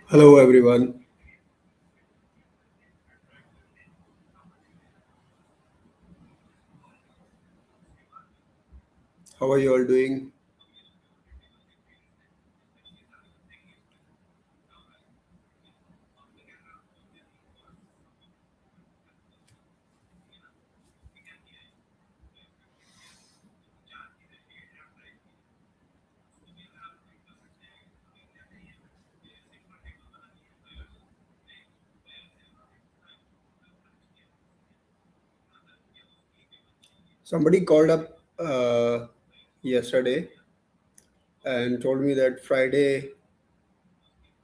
Hello everyone. How are you all doing? Somebody called up yesterday and told me that Friday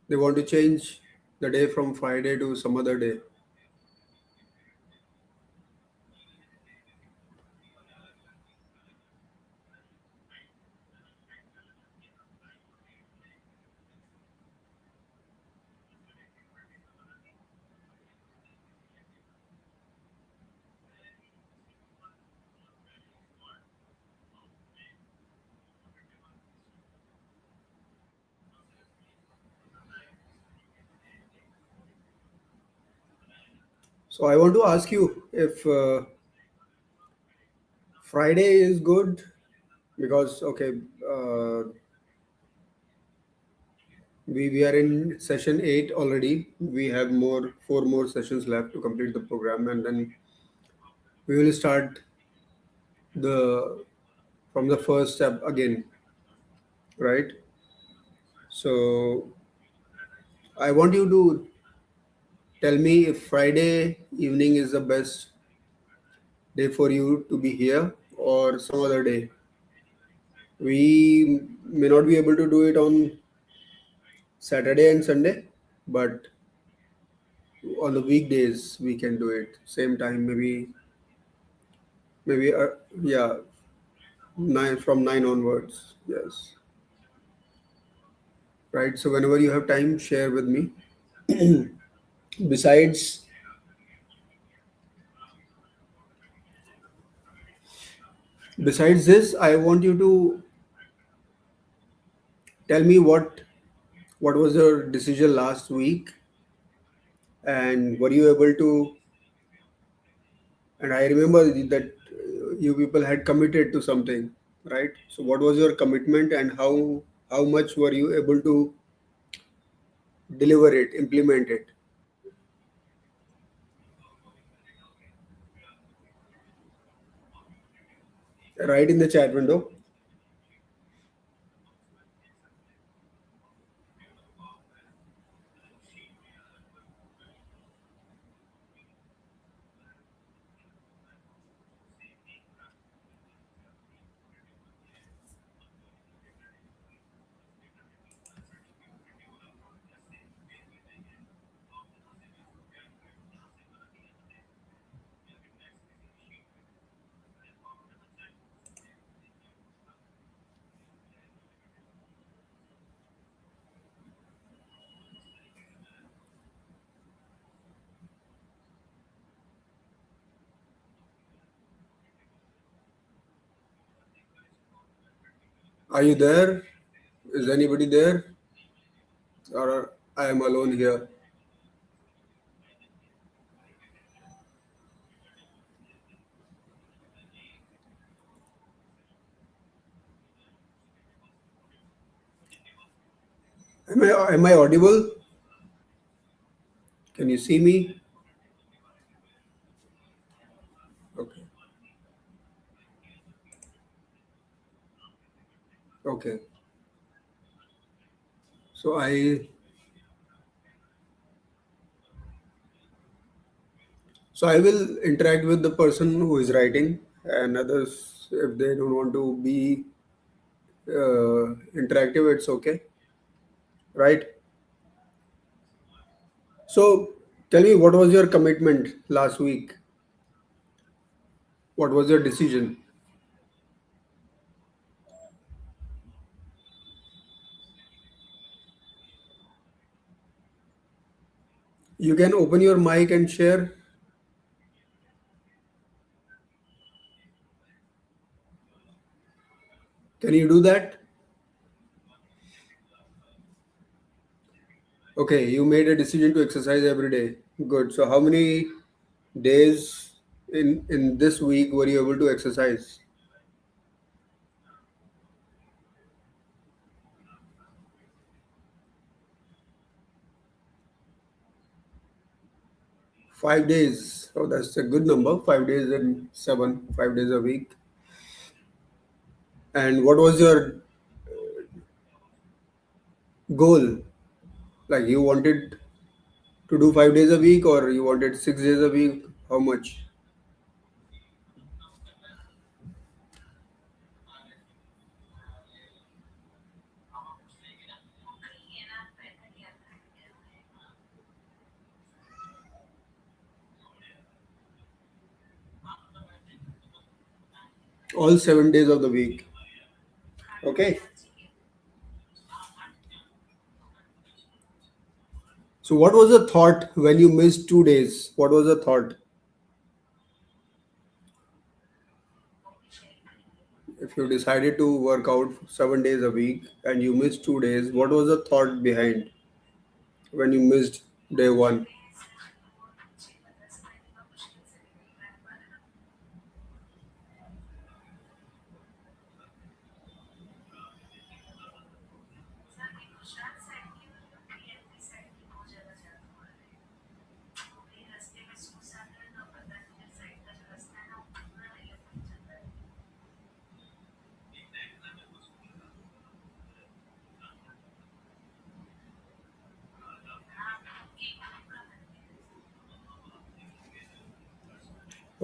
they want to change the day from Friday to some other day. So I want to ask you if Friday is good because uh, we are in session 8 already. We have more 4 more sessions left to complete the program, and then we will start the from the first step again, right? So I want you to tell me if Friday evening is the best day for you to be here or some other day. We may not be able to do it on Saturday and Sunday, but on the weekdays we can do it. Same time, maybe yeah, 9 onwards. Yes, right. So whenever you have time, share with me. Besides, besides this, I want you to tell me what was your decision last week, and were you able to. And I remember that you people had committed to something, right? So what was your commitment and how much were you able to deliver it, implement it? Right in the chat window. Are you there? Is anybody there? Or I am alone here? Am I audible? Can you see me? Okay. Okay. So I will interact with the person who is writing, and others if they don't want to be interactive, it's okay, right? So tell me, what was your commitment last week? What was your decision? You can open your mic and share. Can you do that? Okay, you made a decision to exercise every day. Good. So how many days in this week were you able to exercise? 5 days. Oh, that's a good number. 5 days and seven, 5 days a week. And what was your goal? Like you wanted to do 5 days a week or you wanted 6 days a week? How much? All 7 days of the week. Okay. So what was the thought when you missed 2 days? What was the thought? If you decided to work out 7 days a week and you missed 2 days, what was the thought behind when you missed day one?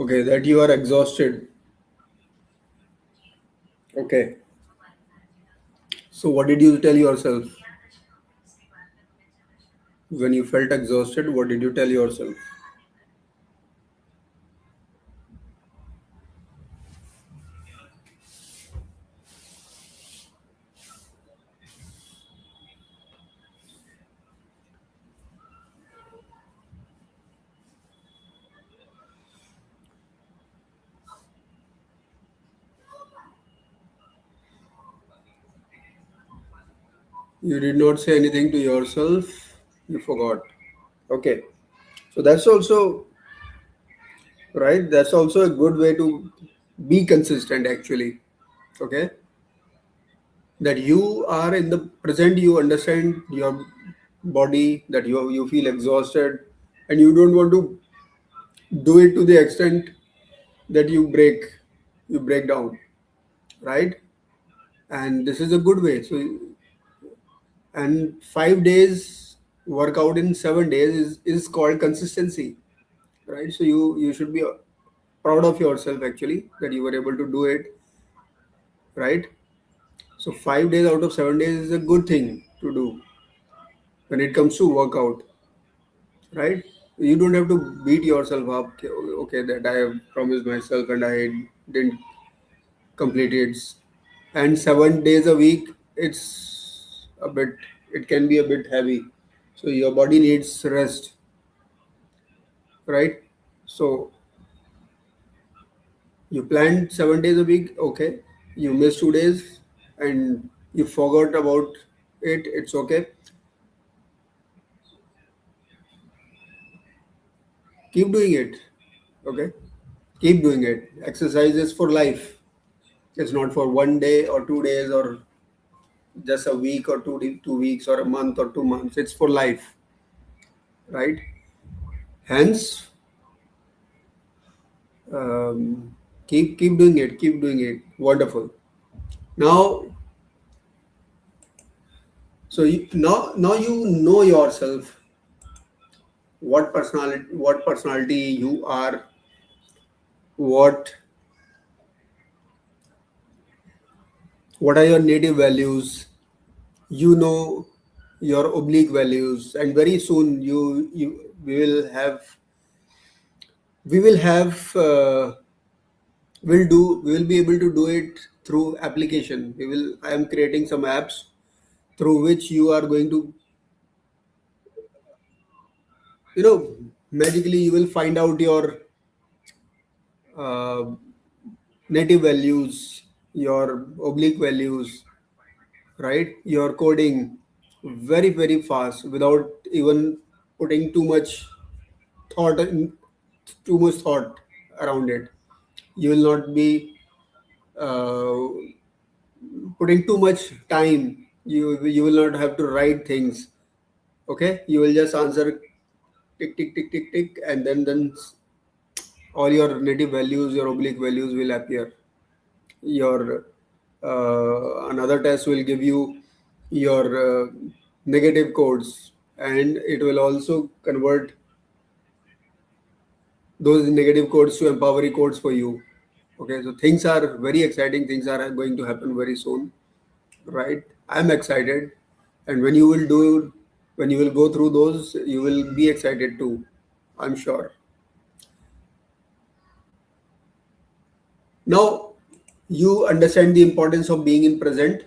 Okay, that you are exhausted. Okay. So what did you tell yourself when you felt exhausted? What did you tell yourself? You did not say anything to yourself. You forgot. Okay. So that's also right. That's also a good way to be consistent actually. Okay. That you are in the present, you understand your body, that you feel exhausted and you don't want to do it to the extent that you break down, right? And this is a good way. So and 5 days workout in 7 days is called consistency, right? So you should be proud of yourself actually that you were able to do it, right? So 5 days out of 7 days is a good thing to do when it comes to workout, right? You don't have to beat yourself up. Okay, okay, that I have promised myself and I didn't complete it. And 7 days a week, it's a bit. It can be a bit heavy. So your body needs rest, right? So you planned 7 days a week. Okay, you missed 2 days, and you forgot about it. It's okay. Keep doing it. Okay, keep doing it. Exercise is for life. It's not for 1 day or 2 days or just a week or 2 weeks or a month or 2 months. It's for life, right? Hence, keep doing it. Keep doing it. Wonderful. Now, so now you know yourself. What personality you are. What what are your native values? You know your oblique values, and very soon you we will have we'll be able to do it through application. I am creating some apps through which you are going to, magically you will find out your uh, native values, your oblique values, right? Your coding very, very fast without even putting thought in, too much thought around it. You will not be uh, putting too much time. You will not have to write things. Okay, you will just answer tick tick tick tick tick, and then all your native values, your oblique values will appear. Your another test will give you your negative codes, and it will also convert those negative codes to empowering codes for you. Okay, so things are very exciting. Things are going to happen very soon, right? I'm excited, and when you will go through those, you will be excited too. I'm sure. Now, you understand the importance of being in present.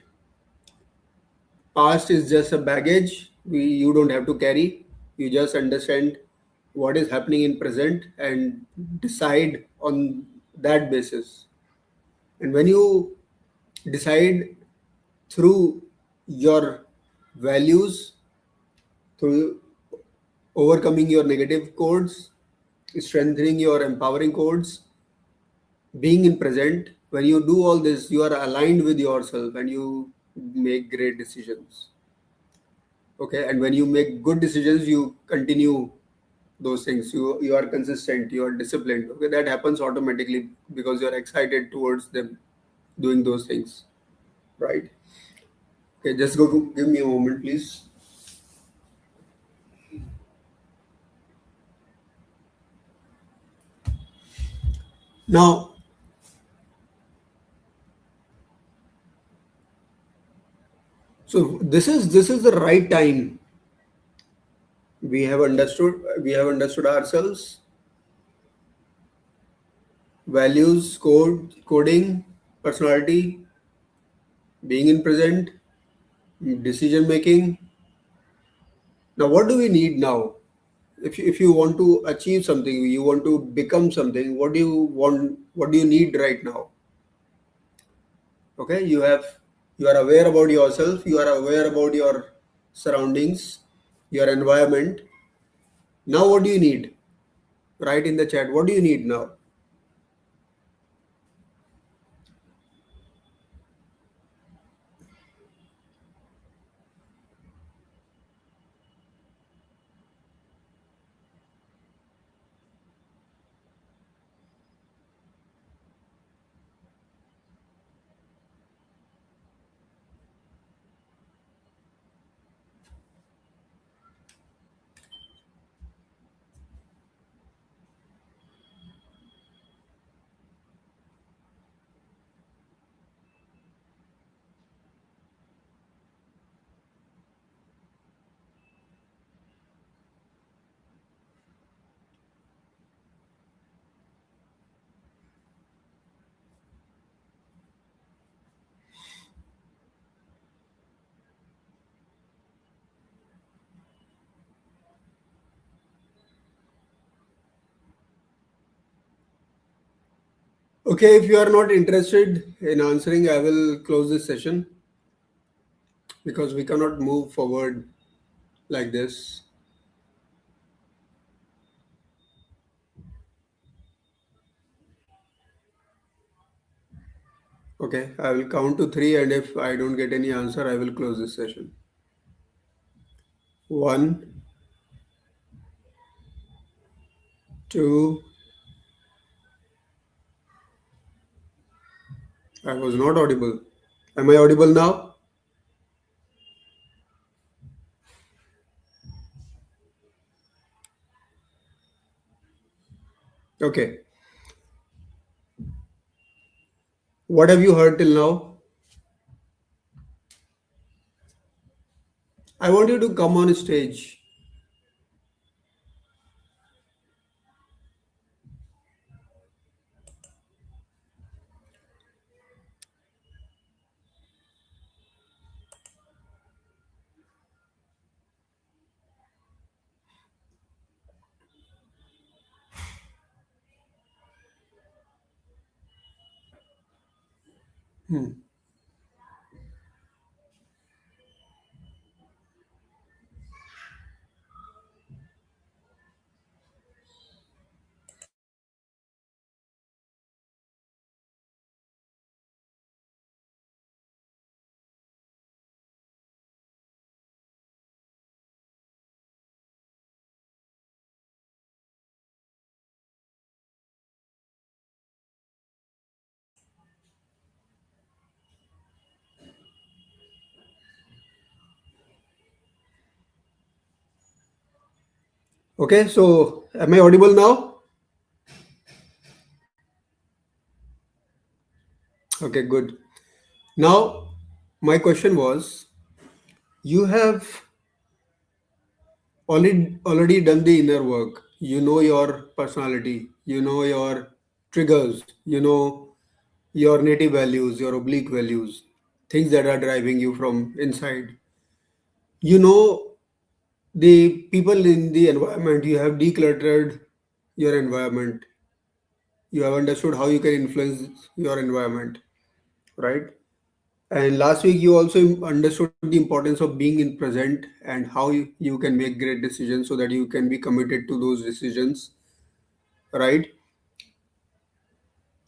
Past is just a baggage you don't have to carry. You just understand what is happening in present and decide on that basis. And when you decide through your values, through overcoming your negative codes, strengthening your empowering codes, being in present, when you do all this, you are aligned with yourself and you make great decisions. Okay, and when you make good decisions, you continue those things. You are consistent, you are disciplined. Okay, that happens automatically because you are excited towards them doing those things, right? Okay, just give me a moment, please. Now, so this is the right time. We have understood ourselves, values, coding, personality, being in present, decision making. Now, what do we need now? If you want to achieve something, you want to become something, what do you want? What do you need right now? Okay, you are aware about yourself, you are aware about your surroundings, your environment. Now, what do you need? Write in the chat. What do you need now? Okay, if you are not interested in answering, I will close this session because we cannot move forward like this. Okay, I will count to three, and if I don't get any answer, I will close this session. One, two. I was not audible. Am I audible now? Okay. What have you heard till now? I want you to come on stage. Hmm. Okay, so am I audible now? Okay, good. Now, my question was, you have already done the inner work. You know your personality, you know your triggers, you know your native values, your oblique values, things that are driving you from inside. You know the people in the environment, you have decluttered your environment, you have understood how you can influence your environment, right? And last week you also understood the importance of being in present and how you can make great decisions so that you can be committed to those decisions, right?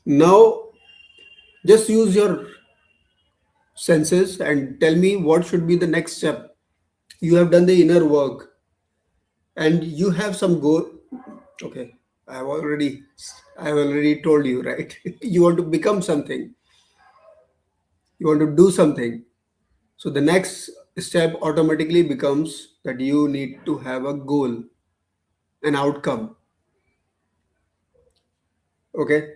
Now just use your senses and tell me what should be the next step. You have done the inner work and you have some goal. Okay, I've already told you, right? You want to become something, you want to do something. So the next step automatically becomes that you need to have a goal, an outcome. Okay,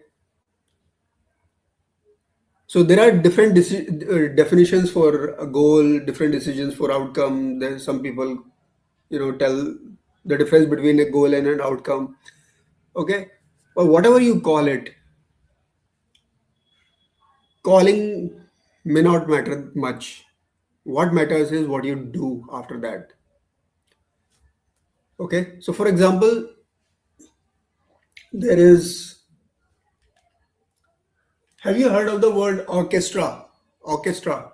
so there are different definitions for a goal, different decisions for outcome. There's some people, tell the difference between a goal and an outcome. Okay, but whatever you call it, calling may not matter much. What matters is what you do after that. Okay, so for example, there is. Have you heard of the word orchestra? Orchestra.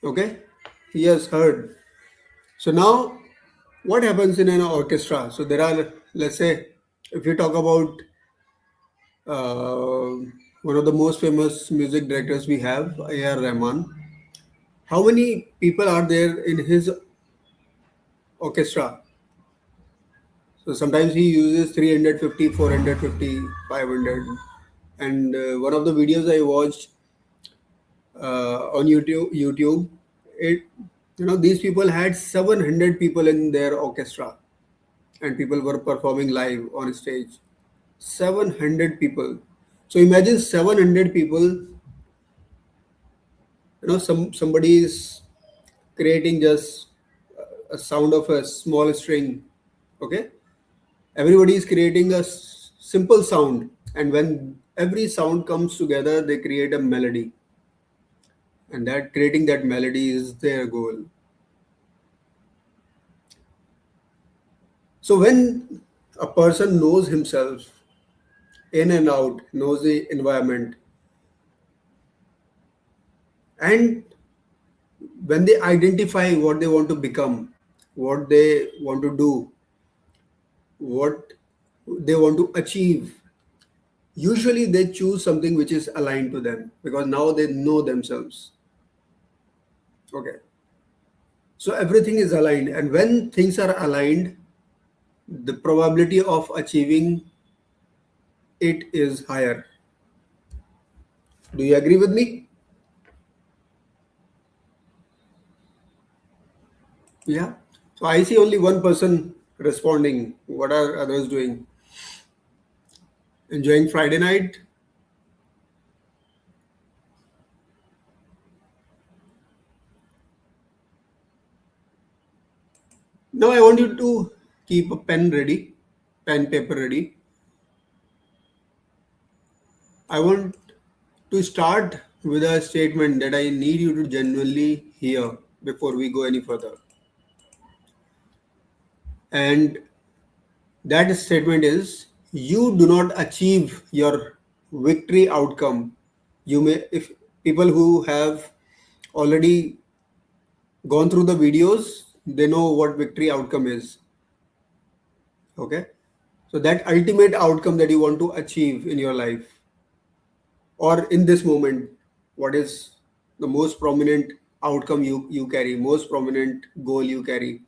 Okay, yes, heard. So now, what happens in an orchestra? So there are, let's say, if you talk about uh, one of the most famous music directors we have, A.R. Rahman. How many people are there in his orchestra? So sometimes he uses 350, 450, 500. And one of the videos I watched on YouTube, it these people had 700 people in their orchestra, and people were performing live on stage. 700 people. So imagine 700 people. Somebody is creating just a sound of a small string. Okay, everybody is creating a simple sound, and when every sound comes together they create a melody, and that creating that melody is their goal. So when a person knows himself in and out, knows the environment, and when they identify what they want to become, what they want to do, what they want to achieve, usually they choose something which is aligned to them because now they know themselves. Okay, so everything is aligned, and when things are aligned, the probability of achieving it is higher. Do you agree with me? Yeah. So I see only one person responding. What are others doing? Enjoying Friday night? Now I want you to keep a pen ready, pen, paper ready. I want to start with a statement that I need you to genuinely hear before we go any further. And that statement is, you do not achieve your victory outcome. You may, if people who have already gone through the videos, they know what victory outcome is. Okay. So that ultimate outcome that you want to achieve in your life or in this moment, what is the most prominent outcome you carry, most prominent goal you carry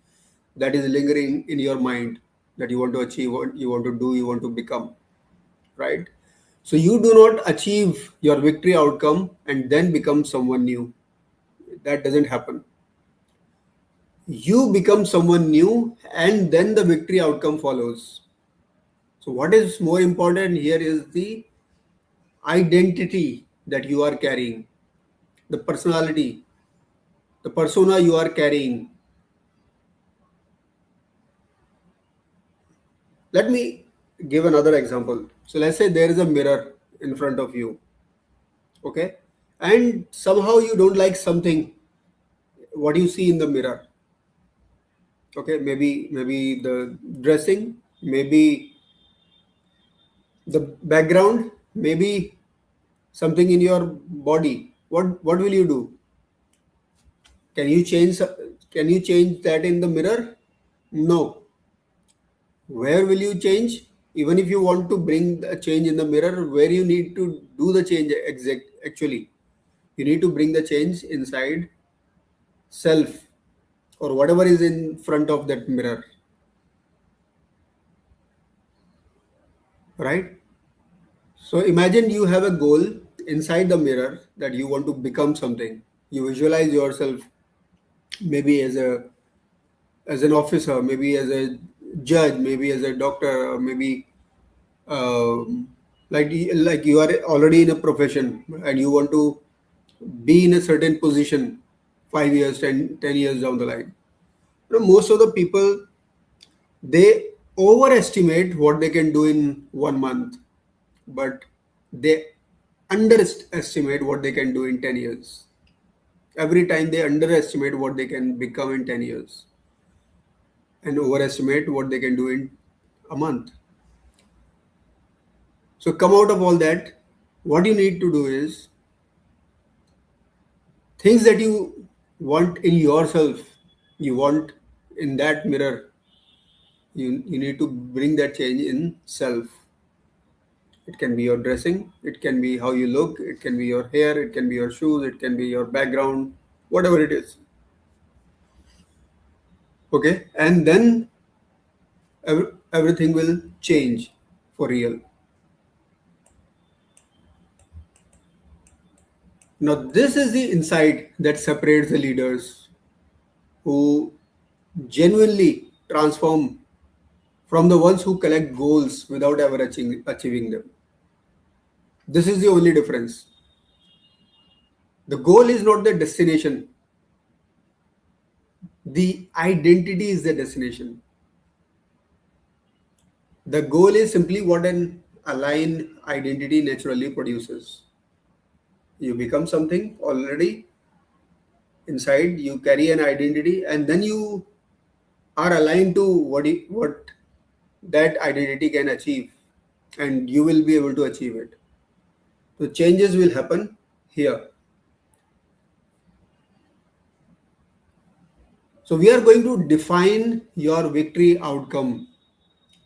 that is lingering in your mind that you want to achieve, what you want to do, you want to become, right? So you do not achieve your victory outcome and then become someone new. That doesn't happen. You become someone new and then the victory outcome follows. So what is more important here is the identity that you are carrying, the personality, the persona you are carrying. Let me give another example. So let's say there is a mirror in front of you, okay? And somehow you don't like something what you see in the mirror. Okay, maybe the dressing, maybe the background, maybe something in your body. What will you do? Can you change can you change that in the mirror? No. Where will you change? Even if you want to bring a change in the mirror, where you need to do the change actually? You need to bring the change inside self or whatever is in front of that mirror, right? So imagine you have a goal inside the mirror that you want to become something. You visualize yourself maybe as an officer, maybe as a judge, maybe as a doctor, or maybe um, like you are already in a profession and you want to be in a certain position 5 years, 10 years down the line. Most of the people, they overestimate what they can do in 1 month, but they underestimate what they can do in 10 years. Every time they underestimate what they can become in 10 years and overestimate what they can do in a month. So, come out of all that, what you need to do is things that you want in yourself, you want in that mirror, you need to bring that change in self. It can be your dressing, it can be how you look, it can be your hair, it can be your shoes, it can be your background, whatever it is. Okay, and then everything will change for real. Now, this is the insight that separates the leaders who genuinely transform from the ones who collect goals without ever achieving them. This is the only difference. The goal is not the destination, the identity is the destination. The goal is simply what an aligned identity naturally produces. You become something already inside, you carry an identity, and then you are aligned to what that identity can achieve, and you will be able to achieve it. So changes will happen here. So we are going to define your victory outcome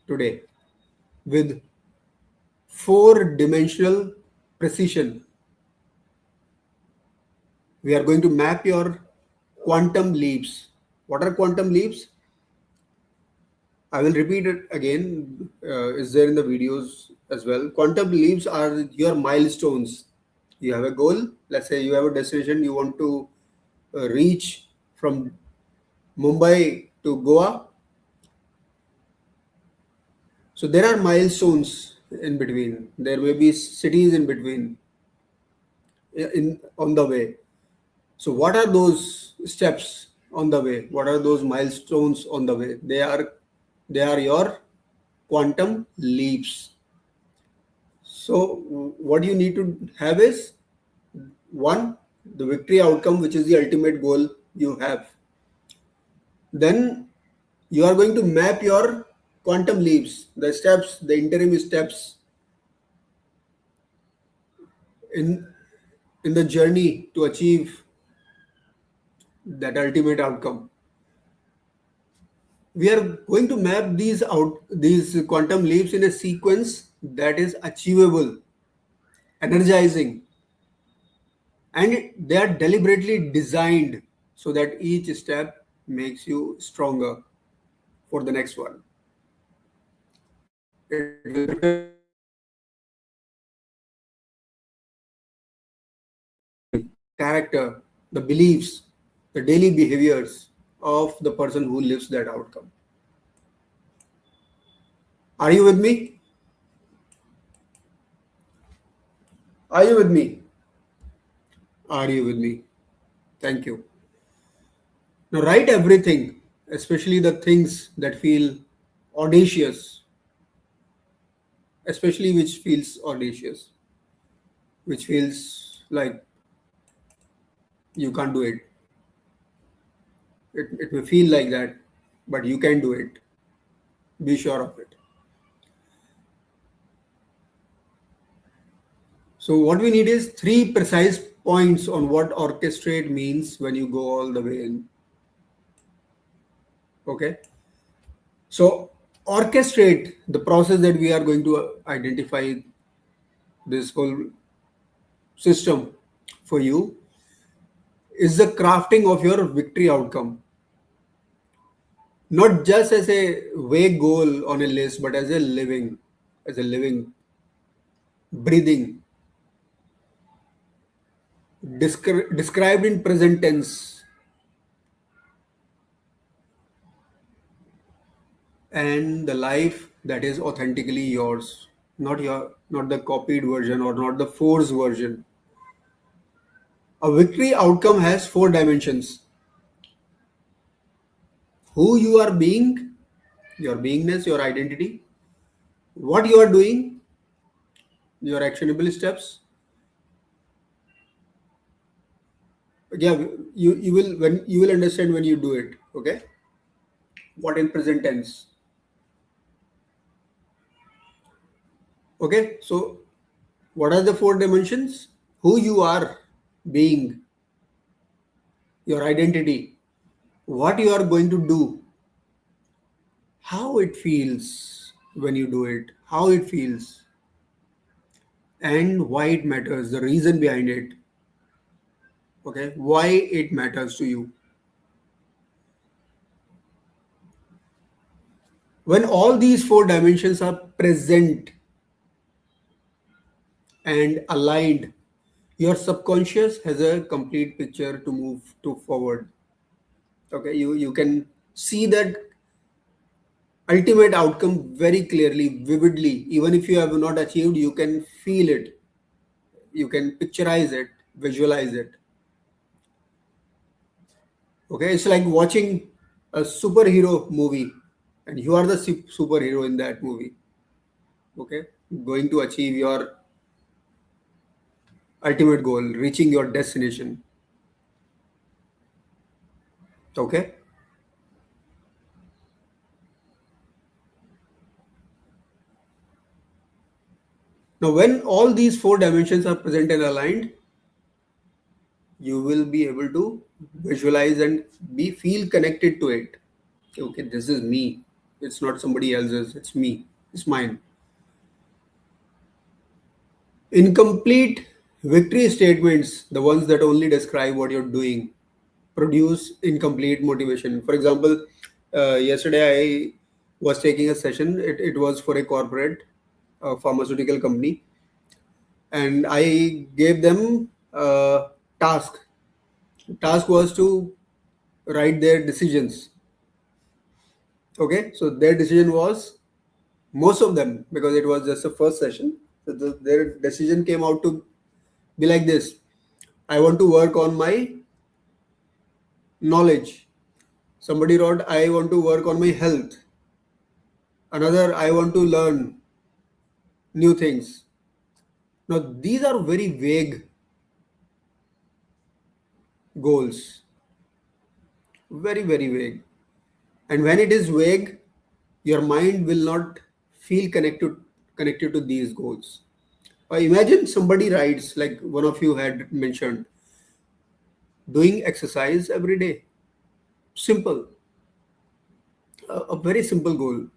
today with four dimensional precision. We are going to map your quantum leaps. What are quantum leaps? I will repeat it again. Is there in the videos as well? Quantum leaps are your milestones. You have a goal. Let's say you have a destination you want to reach from Mumbai to Goa. So there are milestones in between. There may be cities in between in on the way. So what are those steps on the way? What are those milestones on the way? They are your quantum leaps. So what you need to have is one, the victory outcome, which is the ultimate goal you have. Then you are going to map your quantum leaps, the steps, the interim steps in in the journey to achieve that ultimate outcome. We are going to map these quantum leaps in a sequence that is achievable, energizing, and they are deliberately designed so that each step makes you stronger for the next one. It will prepare you for the next one. character, the beliefs, the daily behaviors of the person who lives that outcome. Are you with me? Are you with me? Are you with me? Thank you. Now write everything, especially the things that feel audacious, especially which feels audacious, which feels like you can't do it. It may feel like that, but you can do it. Be sure of it. So what we need is three precise points on what orchestrate means when you go all the way in. Okay. So orchestrate, the process that we are going to identify this whole system for you, is the crafting of your victory outcome. Not just as a vague goal on a list, but as a living, breathing, described in present tense, and the life that is authentically yours, not the copied version or not the forced version. A victory outcome has four dimensions: who you are being, your beingness, your identity; what you are doing, your actionable steps. Yeah, you will, when you will understand when you do it. Okay, what in present tense. Okay, so what are the four dimensions? Who you are being, your identity, what you are going to do, how it feels when you do it, how it feels, and why it matters, the reason behind it. Okay, why it matters to you. When all these four dimensions are present and aligned, your subconscious has a complete picture to move to forward. Okay, you can see that ultimate outcome very clearly, vividly. Even if you have not achieved, you can feel it, you can picturize it, visualize it. Okay, it's like watching a superhero movie, and you are the superhero in that movie. Okay, going to achieve your ultimate goal, reaching your destination. Okay, now when all these four dimensions are present and aligned, you will be able to visualize and be feel connected to it. Okay, this is me, it's not somebody else's, it's me, it's mine. Incomplete victory statements, the ones that only describe what you're doing, produce incomplete motivation. For example, yesterday I was taking a session, it was for a corporate pharmaceutical company, and I gave them a task. Task was to write their decisions. Okay, so their decision was, most of them, because it was just the first session, so their decision came out to be like this: I want to work on my knowledge. Somebody wrote, I want to work on my health. Another, I want to learn new things. Now, these are very vague goals, very, very vague. And when it is vague, your mind will not feel connected to these goals. Imagine somebody writes, like one of you had mentioned, doing exercise every day. Simple, a very simple goal,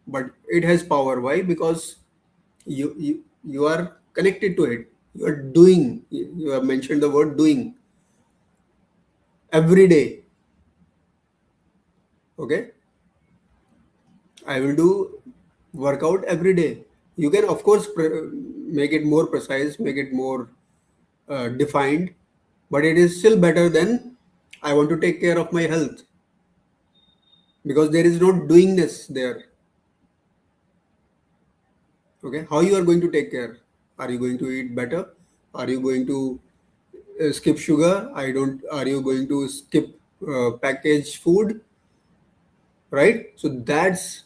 but it has power. Why? Because you are connected to it. You are doing. You have mentioned the word doing every day. Okay, I will do workout every day. You can, of course, make it more precise, make it more defined. but it is still better than I want to take care of my health, because there is no doingness there. Okay, how you are going to take care? Are you going to eat better? Are you going to skip sugar? I don't. Are you going to skip packaged food? Right. So that's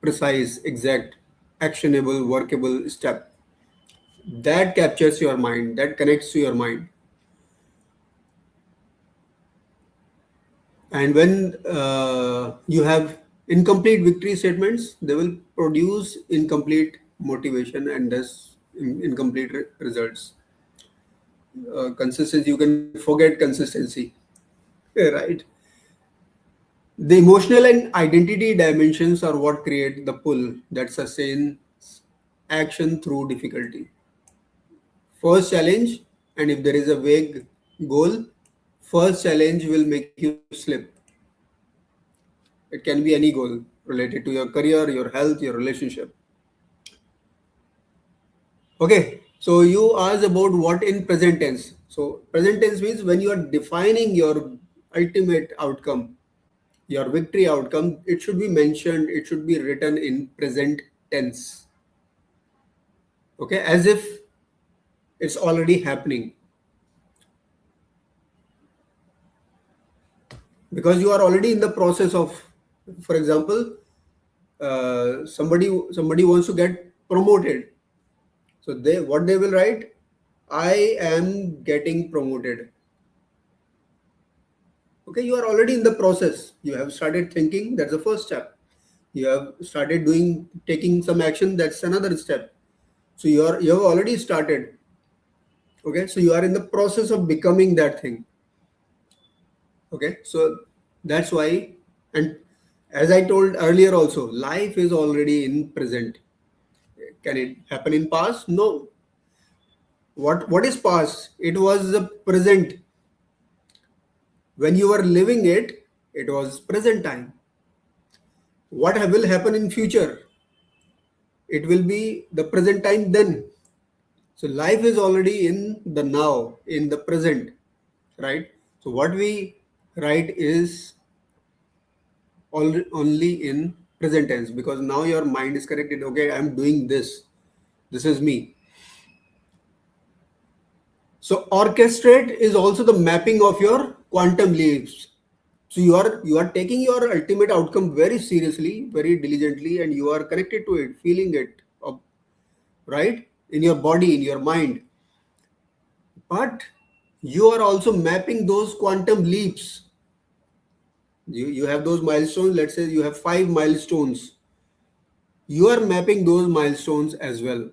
precise, exact, actionable, workable step that captures your mind, that connects to your mind. And when you have incomplete victory statements, they will produce incomplete motivation and thus incomplete results. Consistency, you can forget consistency. Right. The emotional and identity dimensions are what create the pull that sustains action through difficulty. First challenge, and if there is a vague goal, first challenge will make you slip. It can be any goal related to your career, your health, your relationship. Okay, so you asked about what in present tense. So present tense means when you are defining your ultimate outcome, your victory outcome, it should be mentioned, it should be written in present tense. Okay, as if it's already happening, because you are already in the process of, for example, somebody wants to get promoted. So they, what they will write, I am getting promoted. Okay, you are already in the process. You have started thinking, that's the first step. You have started doing, taking some action, that's another step. So you have already started. Okay, so you are in the process of becoming that thing. Okay, so that's why, and as I told earlier also, life is already in present. Can it happen in past? No. What is past? It was the present. When you were living it, it was present time. What will happen in future? It will be the present time then. So life is already in the now, in the present, right? So what we write is only in present tense, because now your mind is corrected. Okay, I'm doing this. This is me. So orchestrate is also the mapping of your quantum leaps. So you are taking your ultimate outcome very seriously, very diligently, and you are connected to it, feeling it, right, in your body, in your mind. But you are also mapping those quantum leaps. You have those milestones. Let's say you have 5 milestones. You are mapping those milestones as well.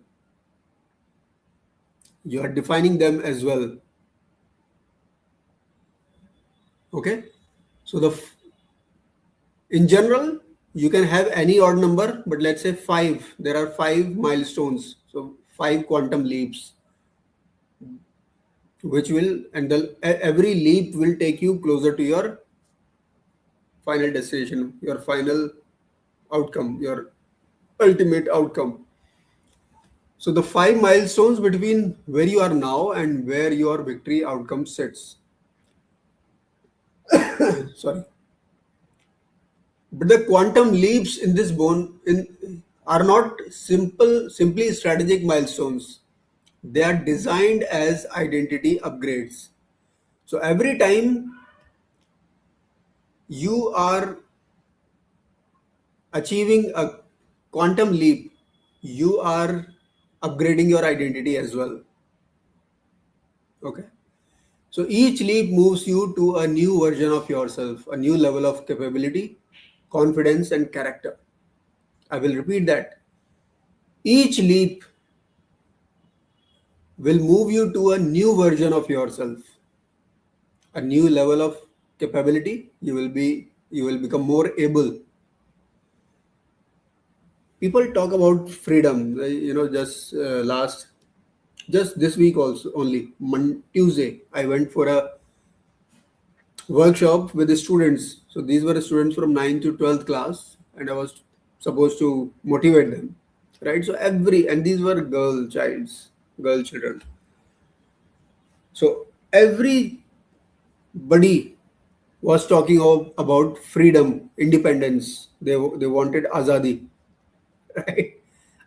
You are defining them as well. Okay. So in general, you can have any odd number, but let's say five. There are 5 milestones. So 5 quantum leaps, which will, and every leap will take you closer to your final destination, your final outcome, your ultimate outcome. So the 5 milestones between where you are now and where your victory outcome sits. Sorry. But the quantum leaps in this bone are not simply strategic milestones. They are designed as identity upgrades. So every time you are achieving a quantum leap, you are upgrading your identity as well. Okay. So each leap moves you to a new version of yourself, a new level of capability, confidence, and character. I will repeat that. Each leap will move you to a new version of yourself, a new level of capability. You will become more able. People talk about freedom. Just this week also only Tuesday, I went for a workshop with the students. So these were the students from 9th to 12th class, and I was supposed to motivate them, right? So and these were girl children. So everybody was talking about freedom, independence. They wanted azadi, right?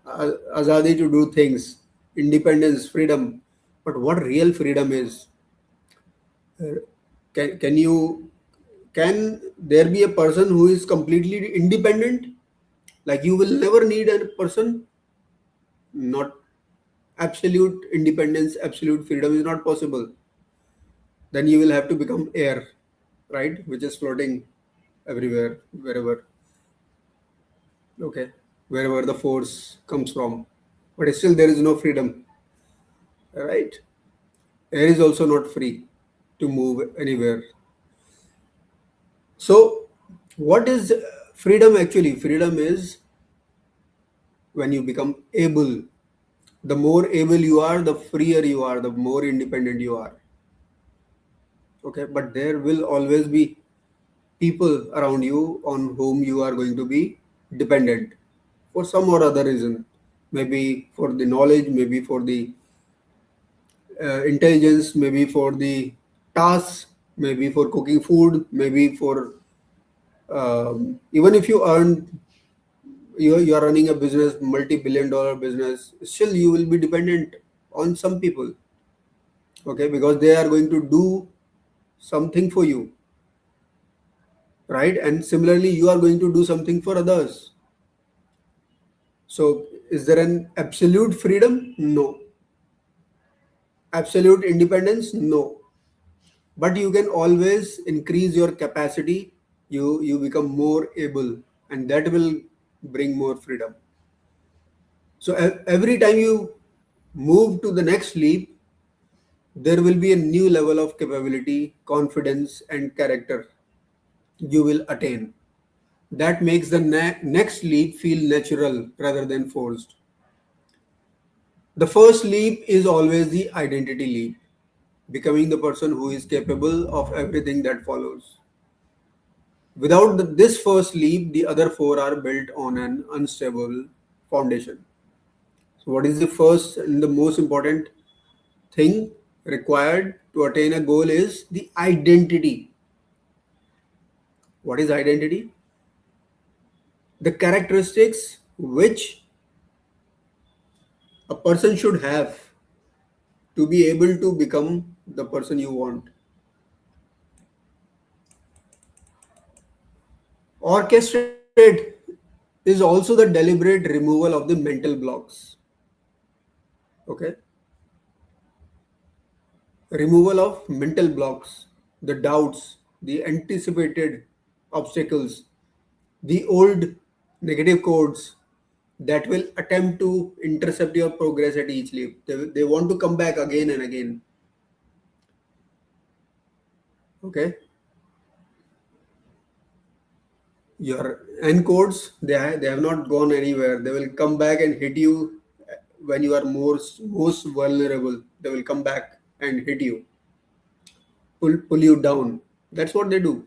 Azadi to do things, independence, freedom. But what real freedom is? Can you can there be a person who is completely independent? Like you will never need a person? Not absolute independence, absolute freedom is not possible. Then you will have to become air, right? Which is floating everywhere, wherever, okay, wherever the force comes from. But still, there is no freedom, right? Air is also not free to move anywhere. So, what is freedom actually? Freedom is when you become able. The more able you are, the freer you are, the more independent you are. Okay, but there will always be people around you on whom you are going to be dependent for some or other reason. Maybe for the knowledge, maybe for the intelligence, maybe for the tasks, maybe for cooking food, maybe for even if you earn, you are running a business, multi-billion dollar business, still you will be dependent on some people, okay, because they are going to do something for you, right? And similarly, you are going to do something for others. So, is there an absolute freedom? No. Absolute independence? No. But you can always increase your capacity. You become more able, and that will bring more freedom. So every time you move to the next leap, there will be a new level of capability, confidence, and character you will attain. That makes the next leap feel natural rather than forced. The first leap is always the identity leap, becoming the person who is capable of everything that follows. Without this first leap, the other four are built on an unstable foundation. So, what is the first and the most important thing required to attain a goal is the identity. What is identity? The characteristics which a person should have to be able to become the person you want. Orchestrate is also the deliberate removal of the mental blocks. Okay, removal of mental blocks, the doubts, the anticipated obstacles, the old negative codes that will attempt to intercept your progress at each leap. They want to come back again and again. Okay, your N codes, they have not gone anywhere. They will come back and hit you when you are most vulnerable. They will come back and hit you, pull you down. That's what they do.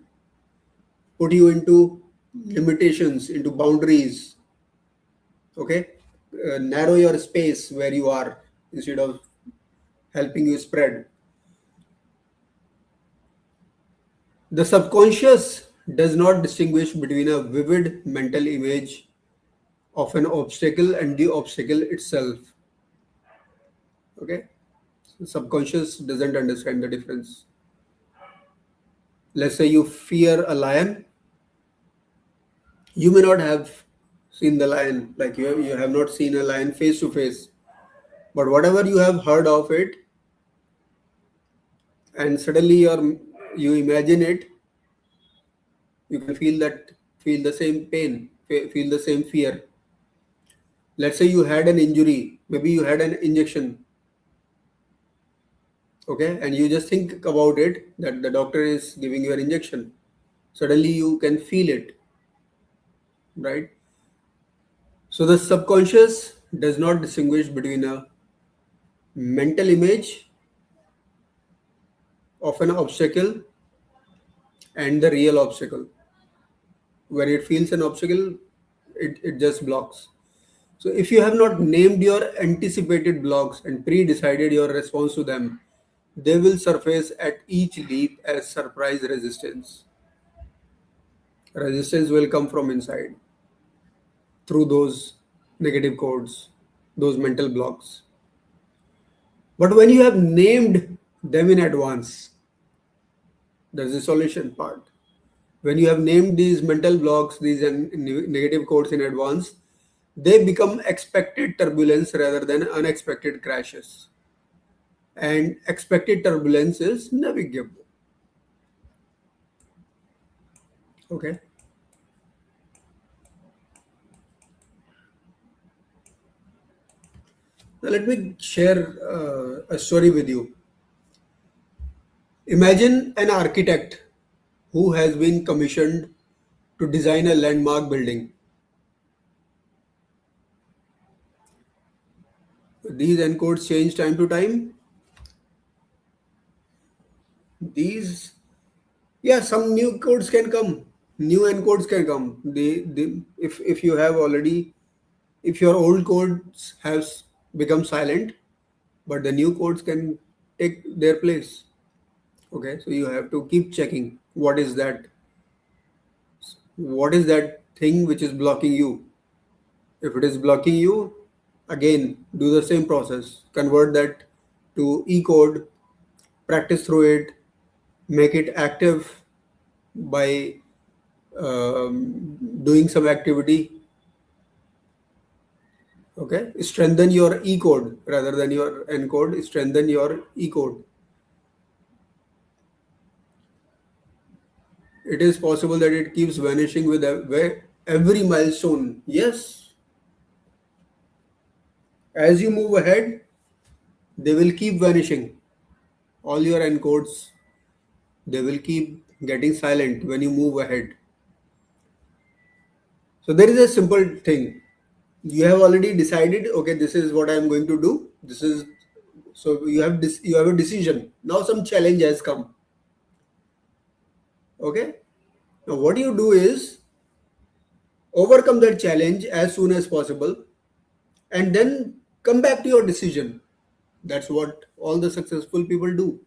Put you into limitations, into boundaries. Okay, narrow your space where you are instead of helping you spread. The subconscious does not distinguish between a vivid mental image of an obstacle and the obstacle itself. Okay, subconscious doesn't understand the difference. Let's say you fear a lion, you may not have seen the lion, like you have not seen a lion face to face, but whatever you have heard of it, and suddenly you imagine it, you can feel the same pain, feel the same fear. Let's say you had an injury, maybe you had an injection, okay, and you just think about it that the doctor is giving you an injection. Suddenly you can feel it, right? So the subconscious does not distinguish between a mental image of an obstacle and the real obstacle. When it feels an obstacle, it just blocks. So if you have not named your anticipated blocks and pre-decided your response to them, they will surface at each leap as surprise resistance. Resistance will come from inside through those negative codes, those mental blocks. But when you have named them in advance, there's the solution part. When you have named these mental blocks, these negative codes in advance, they become expected turbulence rather than unexpected crashes. And expected turbulence is navigable. Okay. Now let me share a story with you. Imagine an architect who has been commissioned to design a landmark building. These encodes change time to time. These, yeah, some new codes can come. New encodes can come. If you have already, if your old codes have become silent, but the new codes can take their place. Okay, so you have to keep checking what is that thing which is blocking you. If it is blocking you, again do the same process. Convert that to E code, practice through it, make it active by doing some activity. Okay, strengthen your E code rather than your N code. Strengthen your E code. It is possible that it keeps vanishing with every milestone. Yes, as you move ahead, they will keep vanishing. All your encodes, they will keep getting silent when you move ahead. So there is a simple thing. You have already decided, okay, this is what I am going to do. This is so you have this. You have a decision. Now some challenge has come. Okay. Now what you do is overcome that challenge as soon as possible, and then come back to your decision. That's what all the successful people do.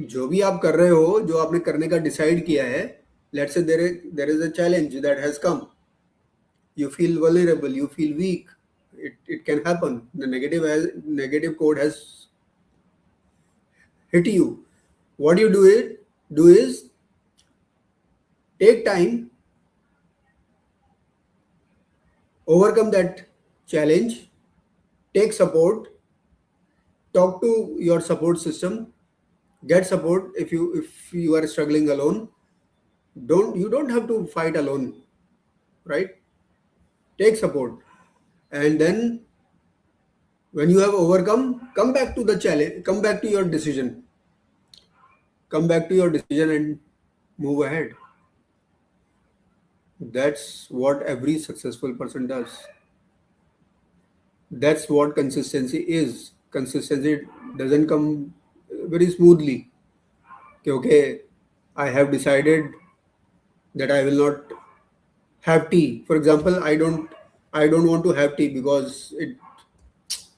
जो भी आप कर रहे हो, जो आपने करने का डिसाइड किया है, let's say there is a challenge that has come. You feel vulnerable, you feel weak. It can happen. The negative code has hit you. What you do is take time, overcome that challenge, take support, talk to your support system, get support if you are struggling alone. Don't have to fight alone, right? Take support, and then when you have overcome, come back to the challenge, come back to your decision, come back to your decision and move ahead. That's what every successful person does. That's what consistency is. Consistency doesn't come very smoothly. Okay, I have decided that I will not have tea. For example, I don't want to have tea because it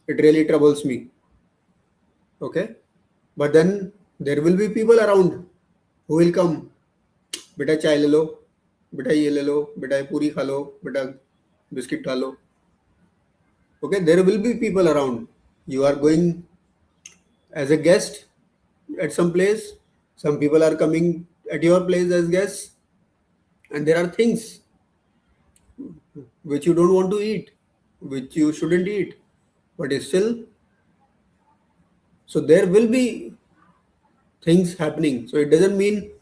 really troubles me. Okay, but then there will be people around who will come. बेटा चाय ले लो, बेटा ये ले लो, बेटा ये पूरी खा लो, बेटा बिस्किट खा लो. Okay, there will be people around. You are going as a guest at some place. Some people are coming at your place as guests, and there are things which you don't want to eat, which you shouldn't eat, but it's still. So there will be things happening. So it doesn't mean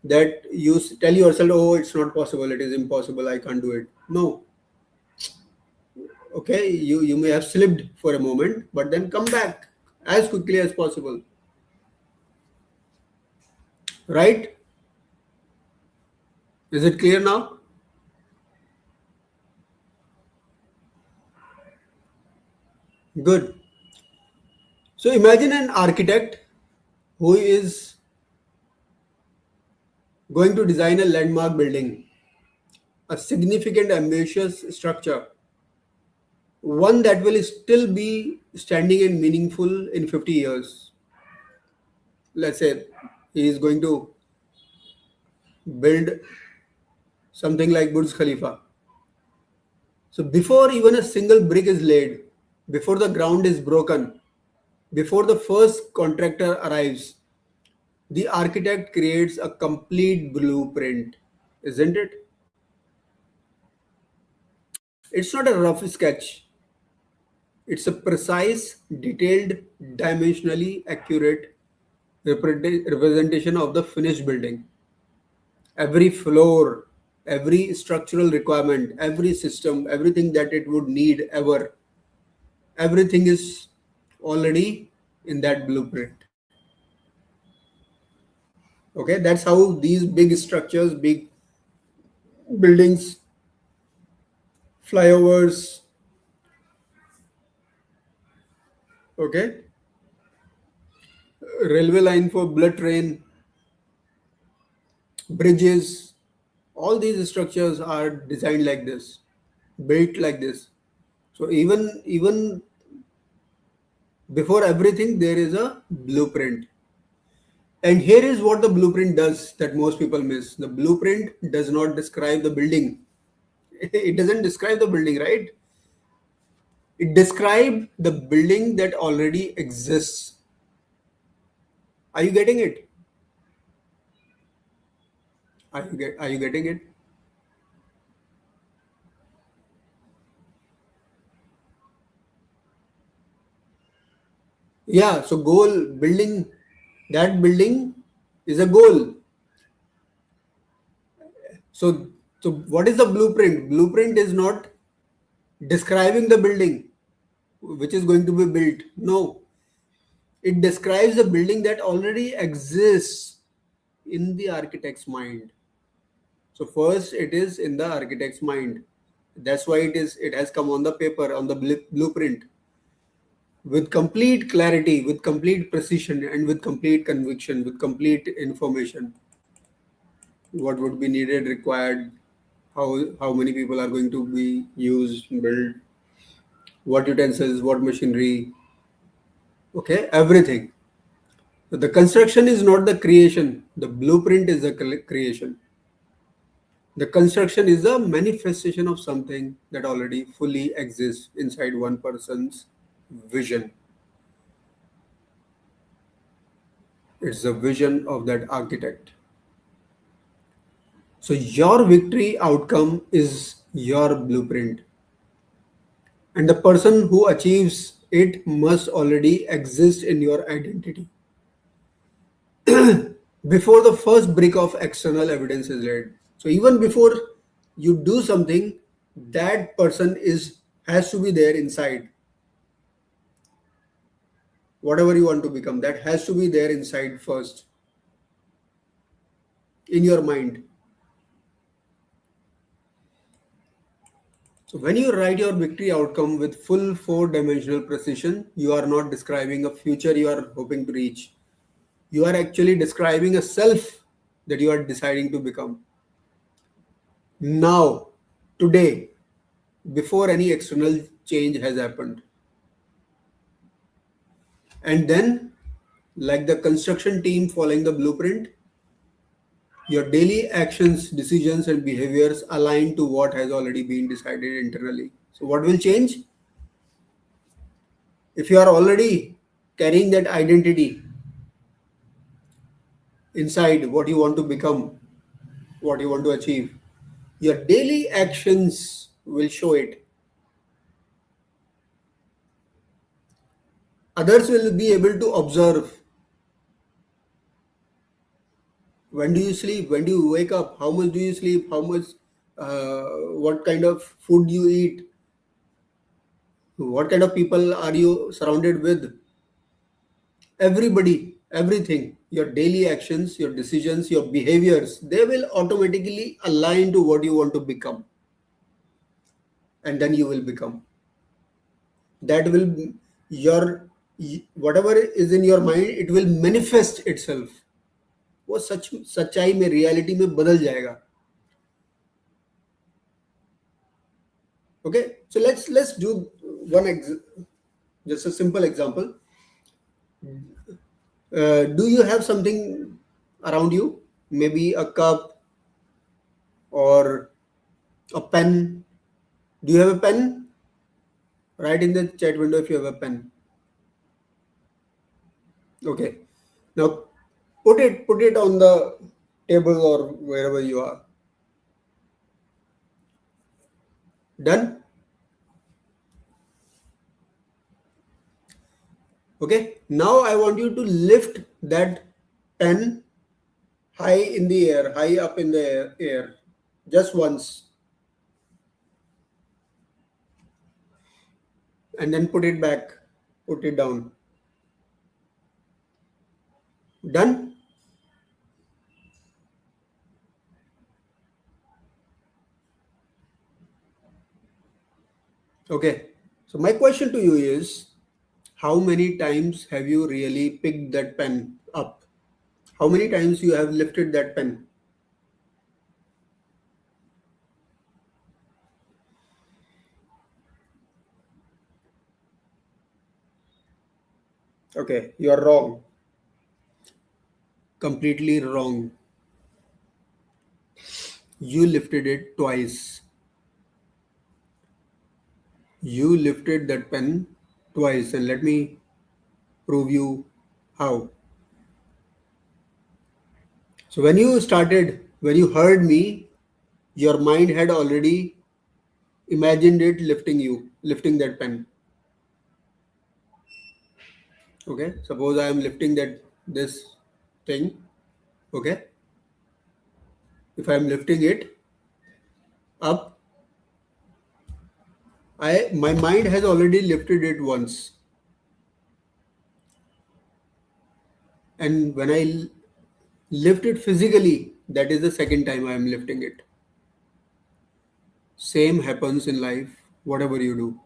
that you tell yourself, "Oh, it's not possible. It is impossible. I can't do it." No. Okay, you may have slipped for a moment, but then come back as quickly as possible. Right? Is it clear now? Good. So imagine an architect who is going to design a landmark building, a significant, ambitious structure. one that will still be standing and meaningful in 50 years. Let's say he is going to build something like Burj Khalifa. So before even a single brick is laid, before the ground is broken, before the first contractor arrives, the architect creates a complete blueprint, isn't it? It's not a rough sketch, it's a precise, detailed, dimensionally accurate representation of the finished building. Every floor, every structural requirement, every system, everything that it would need ever, everything is already in that blueprint. Okay, that's how these big structures, big buildings, flyovers, okay, railway line for bullet train, bridges, all these structures are designed like this, built like this. So even before everything, there is a blueprint. And here is what the blueprint does that most people miss. The blueprint does not describe the building. It doesn't describe the building, right? It describes the building that already exists. Are you getting it? Are you getting it? Yeah, so goal building, that building is a goal. So so what is the blueprint? Blueprint is not describing the building which is going to be built. No, it describes the building that already exists in the architect's mind. So first it is in the architect's mind. That's why it has come on the paper, on the blueprint, with complete clarity, with complete precision, and with complete conviction, with complete information. What would be needed, required, how many people are going to be used, built, what utensils, what machinery, okay, everything. So the construction is not the creation, the blueprint is the creation. The construction is a manifestation of something that already fully exists inside one person's vision. It's the vision of that architect. So your victory outcome is your blueprint. And the person who achieves it must already exist in your identity before the first brick of external evidence is laid. So even before you do something, that person is has to be there inside. Whatever you want to become, that has to be there inside first in your mind. So when you write your victory outcome with full four-dimensional precision, you are not describing a future you are hoping to reach. You are actually describing a self that you are deciding to become. Now, today, before any external change has happened. And then, like the construction team following the blueprint, your daily actions, decisions, and behaviors align to what has already been decided internally. So, what will change? If you are already carrying that identity inside, what you want to become, what you want to achieve, your daily actions will show it. Others will be able to observe. When do you sleep? When do you wake up? How much do you sleep? What kind of food you eat? What kind of people are you surrounded with? Everybody, everything, your daily actions, your decisions, your behaviors, they will automatically align to what you want to become. And then you will become. That will, your, whatever is in your mind, it will manifest itself. वो सच्चाई में, reality में बदल जाएगा. Okay, so let's do just a simple example. Do you have something around you? Maybe a cup or a pen. Do you have a pen? Write in the chat window if you have a pen. Okay. Now put it on the table or wherever you are. Done? Okay. Now I want you to lift that pen high in the air, high up in the air, just once, and then put it back, put it down. Done? Okay. So my question to you is, how many times have you really picked that pen up? How many times you have lifted that pen? Okay, you are wrong. Completely wrong. You lifted it twice. You lifted that pen twice, and let me prove you how. So when you heard me, your mind had already imagined it lifting that pen. Okay, suppose I am lifting this thing. Okay, if I am lifting it up, my mind has already lifted it once, and when I lift it physically, that is the second time I am lifting it. Same happens in life, whatever you do.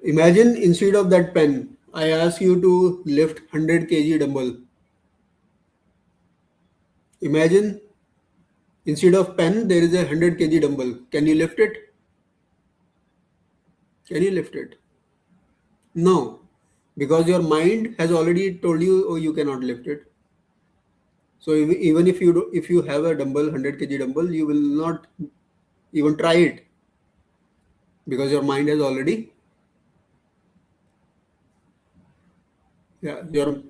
Imagine instead of that pen, I ask you to lift 100 kg dumbbell. Imagine instead of pen, there is a 100 kg dumbbell. Can you lift it? Can you lift it? No, because your mind has already told you, oh, you cannot lift it. So even if you have a dumbbell, 100 kg dumbbell, you will not even try it because your mind has already, yeah, your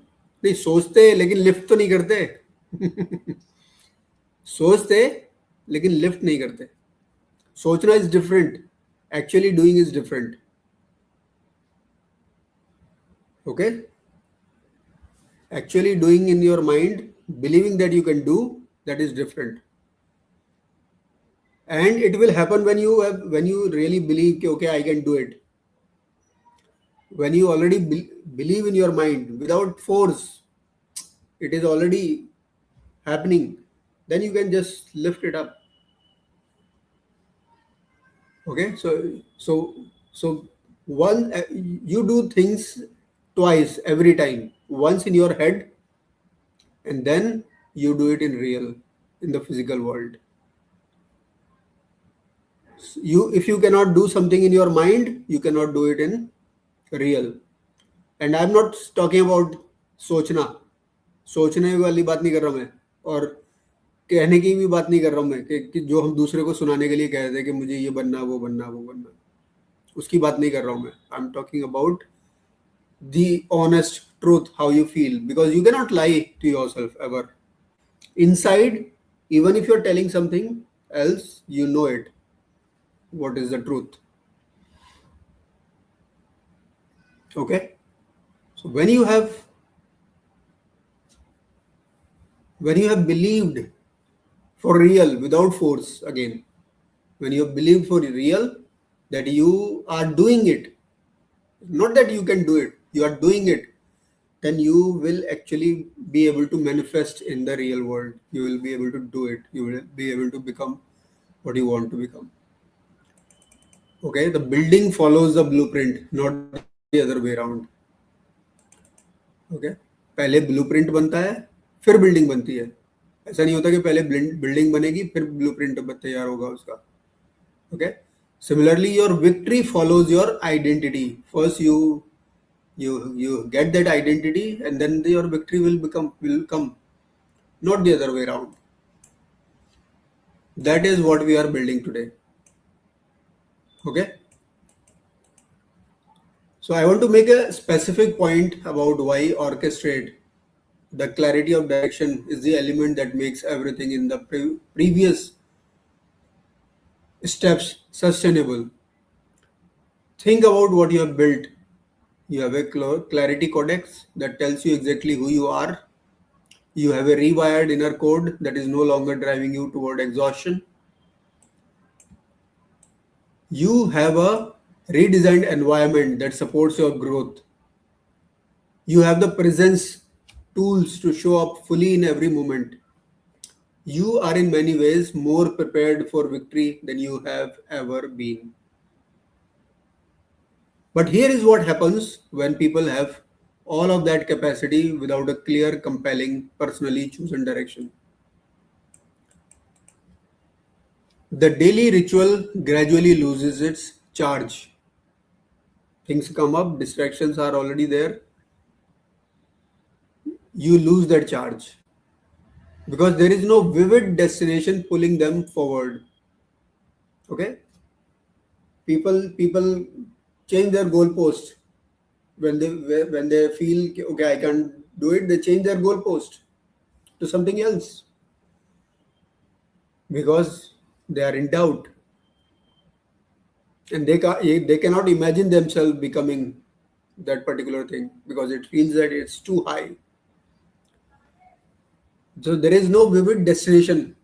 नहीं सोचते लेकिन lift तो नहीं करते. सोचते लेकिन lift नहीं करते. सोचना is different, actually doing is different. Okay, actually doing in your mind, believing that you can do, that is different. And it will happen when you really believe कि, okay, I can do it. When you already believe in your mind without force, it is already happening, then you can just lift it up. Okay, so one you do things twice every time, once in your head, and then you do it in the physical world. If you cannot do something in your mind, you cannot do it in real. And I'm not talking about सोचने वाली बात नहीं कर रहा मैं, और कहने की भी बात नहीं कर रहा हूँ मैं कि जो हम दूसरे को सुनाने के लिए कहते हैं कि मुझे ये बनना वो बनना वो बनना, उसकी बात नहीं कर रहा हूँ मैं. I am talking about the honest truth, how you feel, because you cannot lie to yourself ever. Inside, even if you're telling something else, you know it, what is the truth. Okay, so when you have believed for real without force, again, when you have believed for real that you are doing it, not that you can do it, you are doing it, then you will actually be able to manifest in the real world. You will be able to do it. You will be able to become what you want to become. Okay, the building follows the blueprint, not the other way around. Okay, पहले blueprint बनता है, फिर building बनती है. ऐसा नहीं होता कि पहले बिल्डिंग बनेगी फिर ब्लूप्रिंट तैयार होगा उसका. Okay, Similarly, your victory follows your identity. First, you get that identity, and then your victory will come, not the other way around. That is what we are building today. Okay. So I want to make a specific point about why orchestrate. The clarity of direction is the element that makes everything in the previous steps sustainable. Think about what you have built. You have a clarity codex that tells you exactly who you are. You have a rewired inner code that is no longer driving you toward exhaustion. You have a redesigned environment that supports your growth. You have the presence tools to show up fully in every moment. You are in many ways more prepared for victory than you have ever been. But here is what happens when people have all of that capacity without a clear, compelling, personally chosen direction. The daily ritual gradually loses its charge. Things come up, distractions are already there, you lose that charge because there is no vivid destination pulling them forward. Okay, people change their goalpost when they feel okay, I can't do it. They change their goalpost to something else because they are in doubt and they cannot imagine themselves becoming that particular thing because it feels that it's too high. So there is no vivid destination.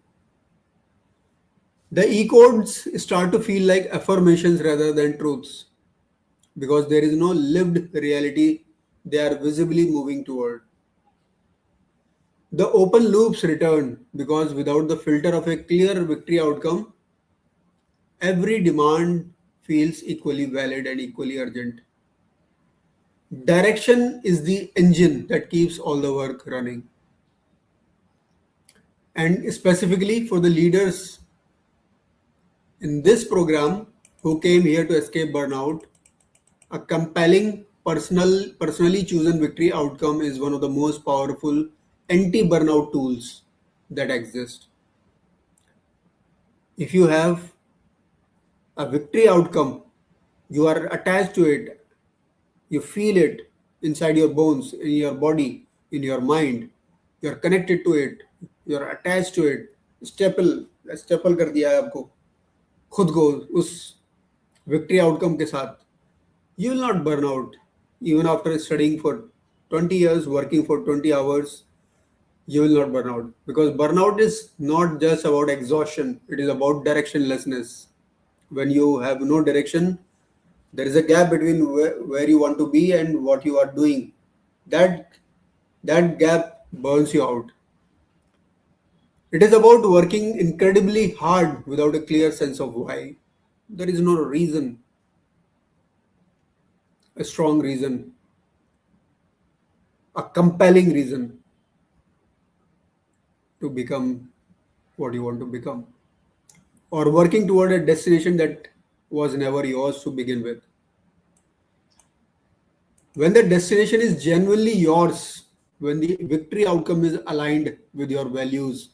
The E codes start to feel like affirmations rather than truths because there is no lived reality they are visibly moving toward. The open loops return because without the filter of a clear victory outcome, every demand feels equally valid and equally urgent. Direction is the engine that keeps all the work running. And specifically for the leaders in this program who came here to escape burnout, a compelling personally chosen victory outcome is one of the most powerful anti-burnout tools that exist. If you have a victory outcome, you are attached to it, you feel it inside your bones, in your body, in your mind, you're connected to it, you're attached to it. Staple staple कर दिया है आपको खुद को उस victory outcome के साथ. You will not burn out even after studying for 20 years, working for 20 hours. You will not burn out because burnout is not just about exhaustion, it is about directionlessness. When you have no direction, there is a gap between where you want to be and what you are doing. That that gap burns you out. It is about working incredibly hard without a clear sense of why. There is no reason, a strong reason, a compelling reason to become what you want to become, or working toward a destination that was never yours to begin with. When the destination is genuinely yours, when the victory outcome is aligned with your values,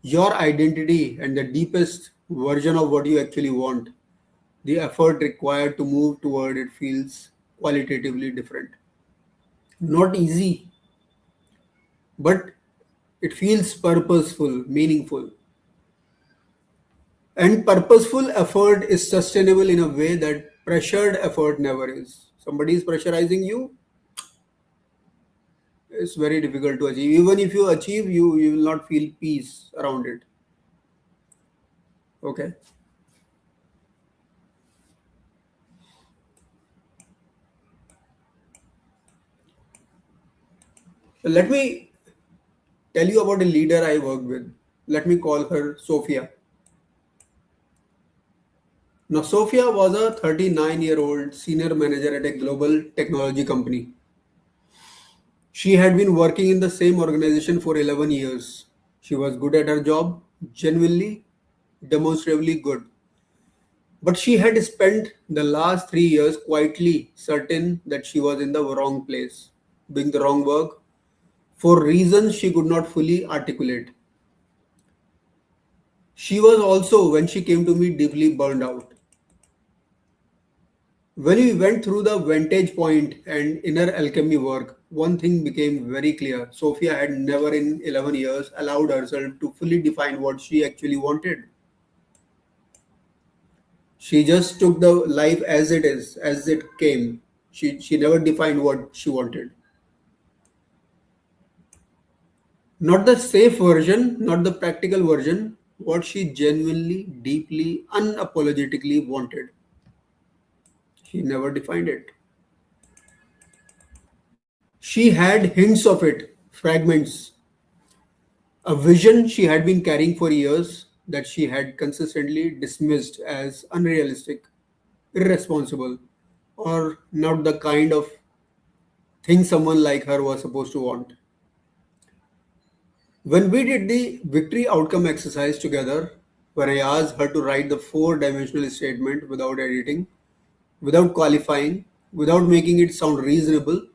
your identity, and the deepest version of what you actually want, the effort required to move toward it feels qualitatively different. Not easy, but it feels purposeful, meaningful. And purposeful effort is sustainable in a way that pressured effort never is. Somebody is pressurizing you, it's very difficult to achieve. Even if you achieve, you will not feel peace around it. Okay. So let me tell you about a leader I work with. Let me call her Sophia. Now, Sophia was a 39-year-old senior manager at a global technology company. She had been working in the same organization for 11 years. She was good at her job, genuinely, demonstrably good. But she had spent the last 3 years quietly certain that she was in the wrong place, doing the wrong work for reasons she could not fully articulate. She was also, when she came to me, deeply burned out. When we went through the vantage point and inner alchemy work, one thing became very clear. Sophia had never in 11 years allowed herself to fully define what she actually wanted. She just took the life as it is, as it came. She never defined what she wanted. Not the safe version, not the practical version, what she genuinely, deeply, unapologetically wanted. She never defined it. She had hints of it, fragments, a vision she had been carrying for years that she had consistently dismissed as unrealistic, irresponsible, or not the kind of thing someone like her was supposed to want. When we did the victory outcome exercise together, when I asked her to write the four-dimensional statement without editing, without qualifying, without making it sound reasonable,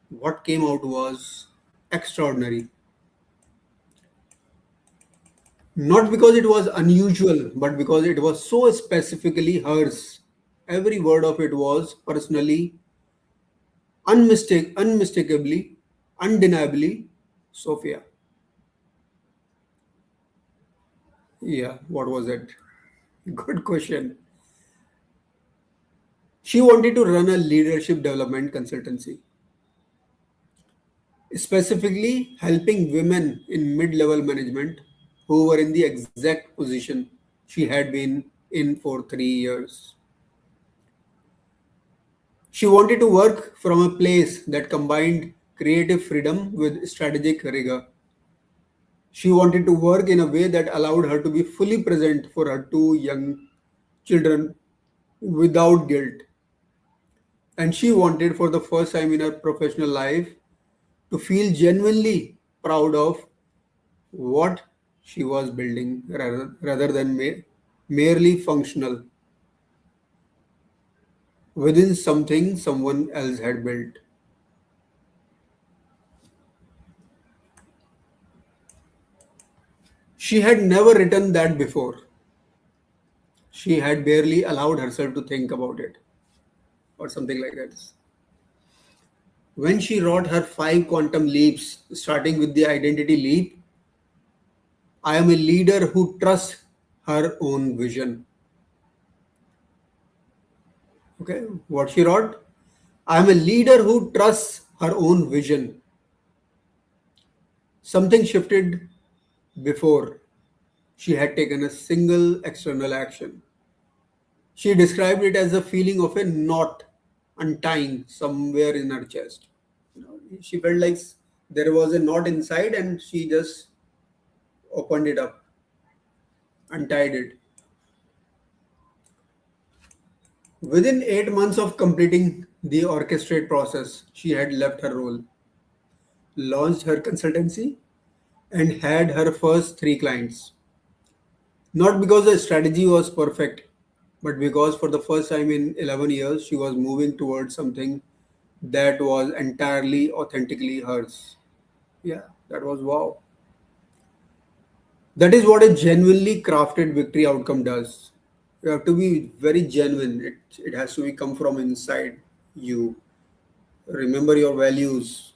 what came out was extraordinary. Not because it was unusual, but because it was so specifically hers. Every word of it was personally, unmistakably, undeniably Sophia. Yeah, what was it? Good question. She wanted to run a leadership development consultancy, specifically helping women in mid level management who were in the exact position she had been in for 3 years. She wanted to work from a place that combined creative freedom with strategic rigor. She wanted to work in a way that allowed her to be fully present for her two young children without guilt. And she wanted, for the first time in her professional life, to feel genuinely proud of what she was building rather than merely functional within something someone else had built. She had never written that before. She had barely allowed herself to think about it or something like that. When she wrote her five quantum leaps, starting with the identity leap, I am a leader who trusts her own vision. Okay, what she wrote? I am a leader who trusts her own vision. Something shifted before she had taken a single external action. She described it as a feeling of a knot untying somewhere in her chest. She felt like there was a knot inside and she just opened it up, untied it. Within 8 months of completing the orchestrate process, she had left her role, launched her consultancy, and had her first three clients. Not because the strategy was perfect, but because for the first time in 11 years, she was moving towards something that was entirely authentically hers. Yeah, that was wow. That is what a genuinely crafted victory outcome does. You have to be very genuine. It has to be come from inside you. Remember your values.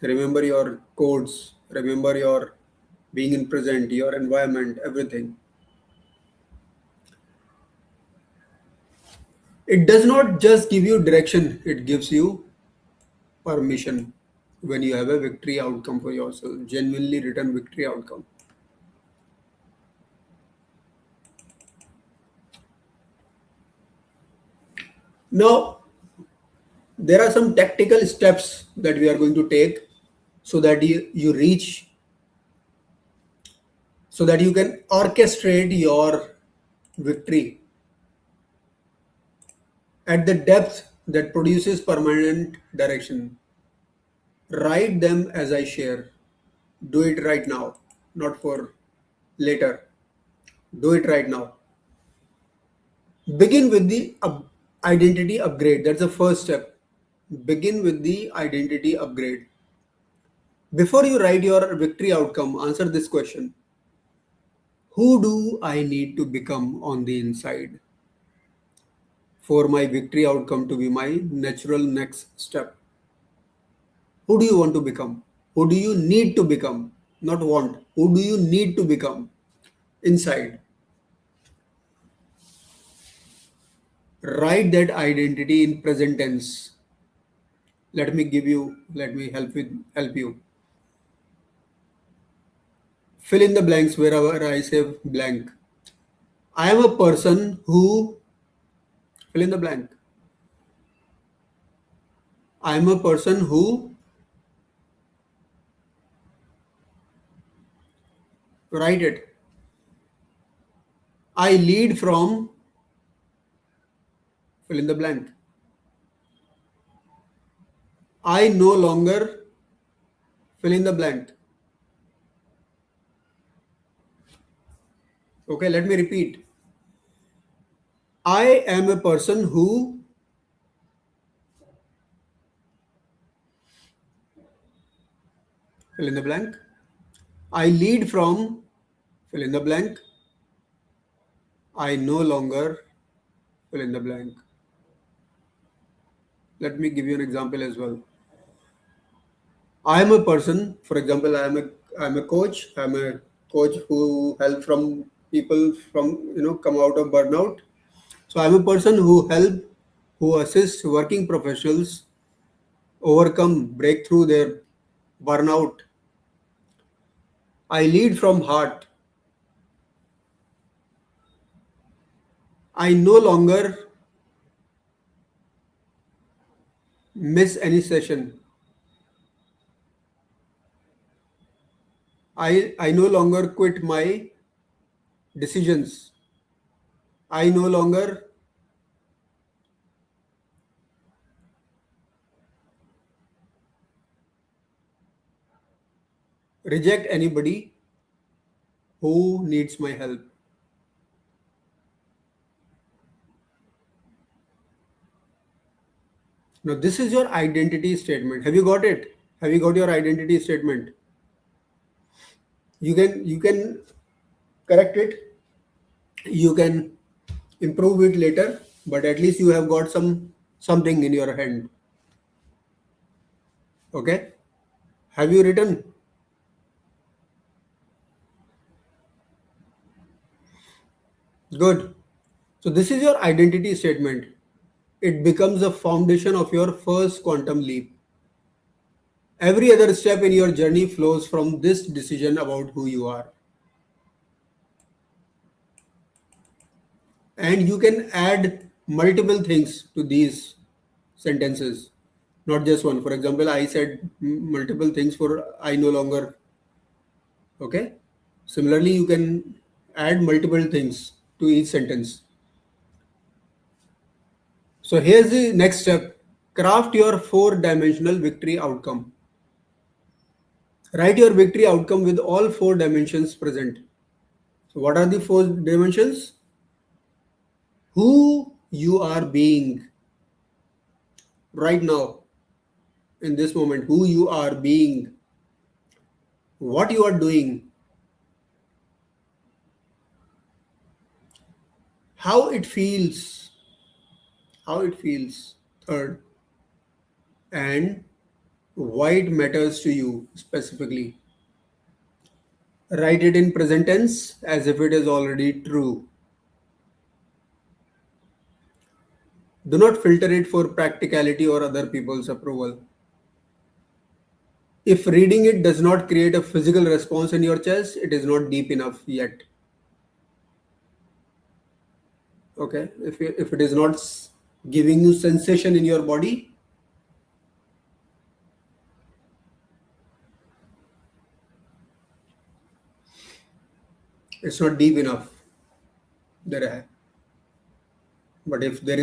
Remember your codes. Remember your being in present, your environment, everything. It does not just give you direction, it gives you permission when you have a victory outcome for yourself, genuinely written victory outcome. Now, there are some tactical steps that we are going to take so that you reach, so that you can orchestrate your victory at the depth that produces permanent direction. Write them as I share. Do it right now, not for later. Do it right now. Begin with the identity upgrade. That's the first step. Begin with the identity upgrade. Before you write your victory outcome, answer this question: who do I need to become on the inside for my victory outcome to be my natural next step? Who do you want to become? Who do you need to become? Not want. Who do you need to become inside? Write that identity in present tense. Let me help you. Fill in the blanks wherever I say blank. I am a person who, fill in the blank. I am a person who, write it. I lead from, fill in the blank. I no longer, fill in the blank. Okay, let me repeat. I am a person who, fill in the blank. I lead from, fill in the blank. I no longer, fill in the blank. Let me give you an example as well. I am a person, for example, I'm a coach. I'm a coach who help from people from come out of burnout. So I'm a person who assists working professionals overcome, break through their burnout. I lead from heart. I no longer miss any session. I no longer quit my decisions. I no longer reject anybody who needs my help. Now, this is your identity statement. Have you got it? Have you got your identity statement? You can correct it. You can improve it later, but at least you have got something in your hand. Okay? Have you written? Good. So this is your identity statement. It becomes the foundation of your first quantum leap. Every other step in your journey flows from this decision about who you are. And you can add multiple things to these sentences, not just one. For example, I said multiple things for I no longer. Okay. Similarly, you can add multiple things to each sentence. So here's the next step: craft your four-dimensional victory outcome. Write your victory outcome with all four dimensions present. So what are the four dimensions? Who you are being right now, in this moment, who you are being, what you are doing, how it feels, how it feels, third, and why it matters to you specifically. Write it in present tense as if it is already true. Do not filter it for practicality or other people's approval. If reading it does not create a physical response in your chest, it is not deep enough yet. Okay, if it is not giving you sensation in your body, it's not deep enough. There, but if there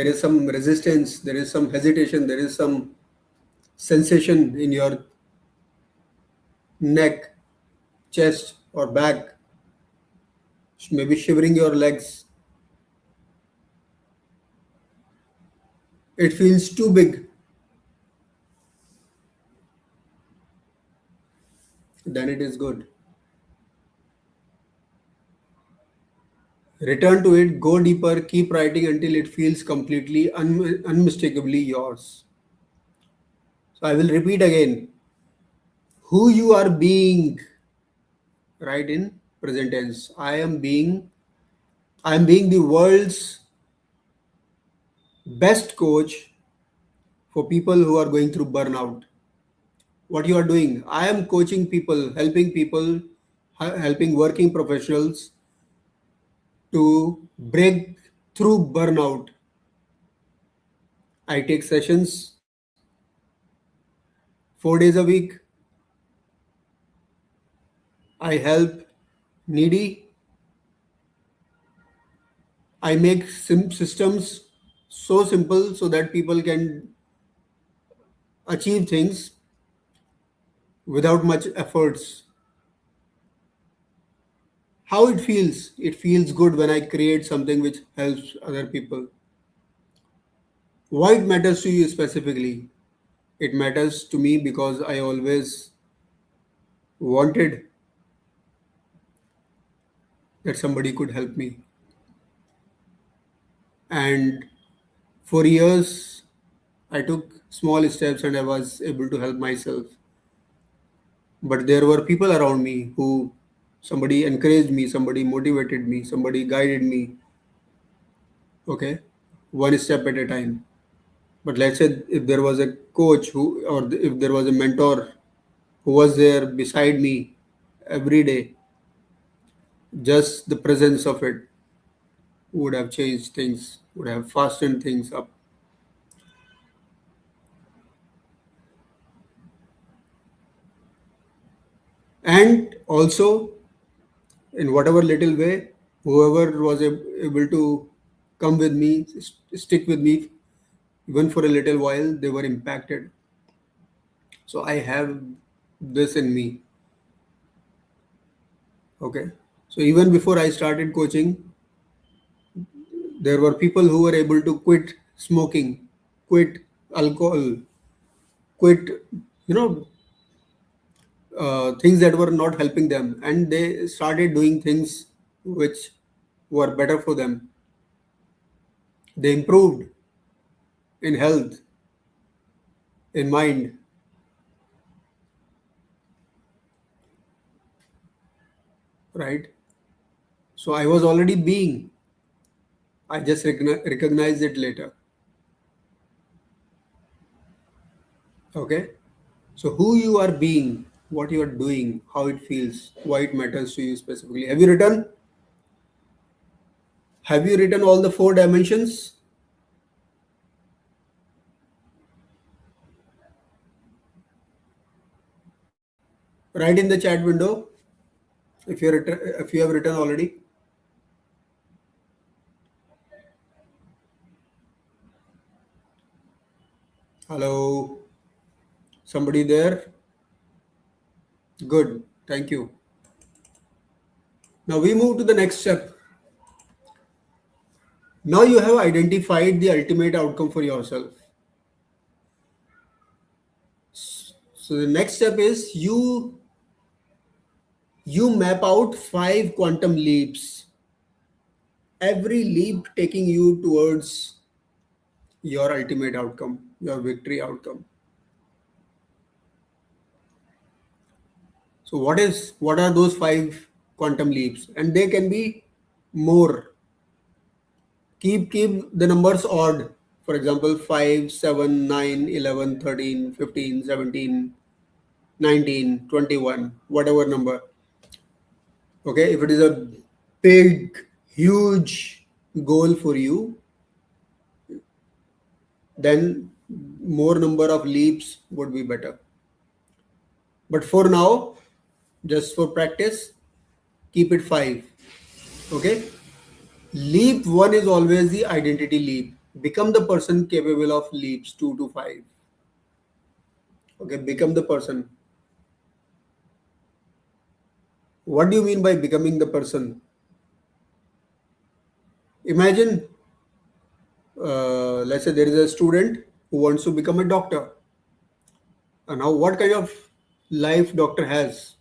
is some resistance, there is some hesitation, there is some sensation in your neck, chest, or back, maybe shivering your legs. It feels too big, then it is good. Return to it, go deeper, keep writing until it feels completely unmistakably yours. So I will repeat again. Who you are being, right, in present tense. I am being the world's best coach for people who are going through burnout. What you are doing, I am coaching people, helping working professionals to break through burnout. I take sessions 4 days a week. I help needy. I make systems so simple so that people can achieve things without much efforts. How it feels? It feels good when I create something which helps other people. Why it matters to you specifically? It matters to me because I always wanted that somebody could help me. And for years, I took small steps and I was able to help myself. But there were people around me who somebody encouraged me, somebody motivated me, somebody guided me, okay, one step at a time. But let's say if there was a coach who, or if there was a mentor who was there beside me every day, just the presence of it would have changed things, would have fastened things up. And also, in whatever little way, whoever was able to come with me, stick with me, even for a little while, they were impacted. So I have this in me. Okay. So even before I started coaching, there were people who were able to quit smoking, quit alcohol, quit, you know, things that were not helping them, and they started doing things which were better for them. They improved in health, in mind, right? So I was already being, I just recognized it later. Okay. So who you are being, what you are doing, how it feels, why it matters to you specifically. Have you written all the four dimensions? Write in the chat window if you have written already. Hello, somebody there? Good, thank you. Now we move to the next step. Now you have identified the ultimate outcome for yourself. So the next step is you map out 5 quantum leaps. Every leap taking you towards your ultimate outcome, your victory outcome. So what are those 5 quantum leaps? And they can be more. Keep the numbers odd. For example, 5, 7, 9, 11, 13, 15, 17, 19, 21, whatever number. Okay, if it is a big, huge goal for you, then more number of leaps would be better. But for now, just for practice, keep it 5. Okay. Leap 1 is always the identity leap. Become the person capable of leaps 2 to 5. Okay. Become the person. What do you mean by becoming the person? Imagine let's say there is a student who wants to become a doctor. And now, what kind of life doctor has?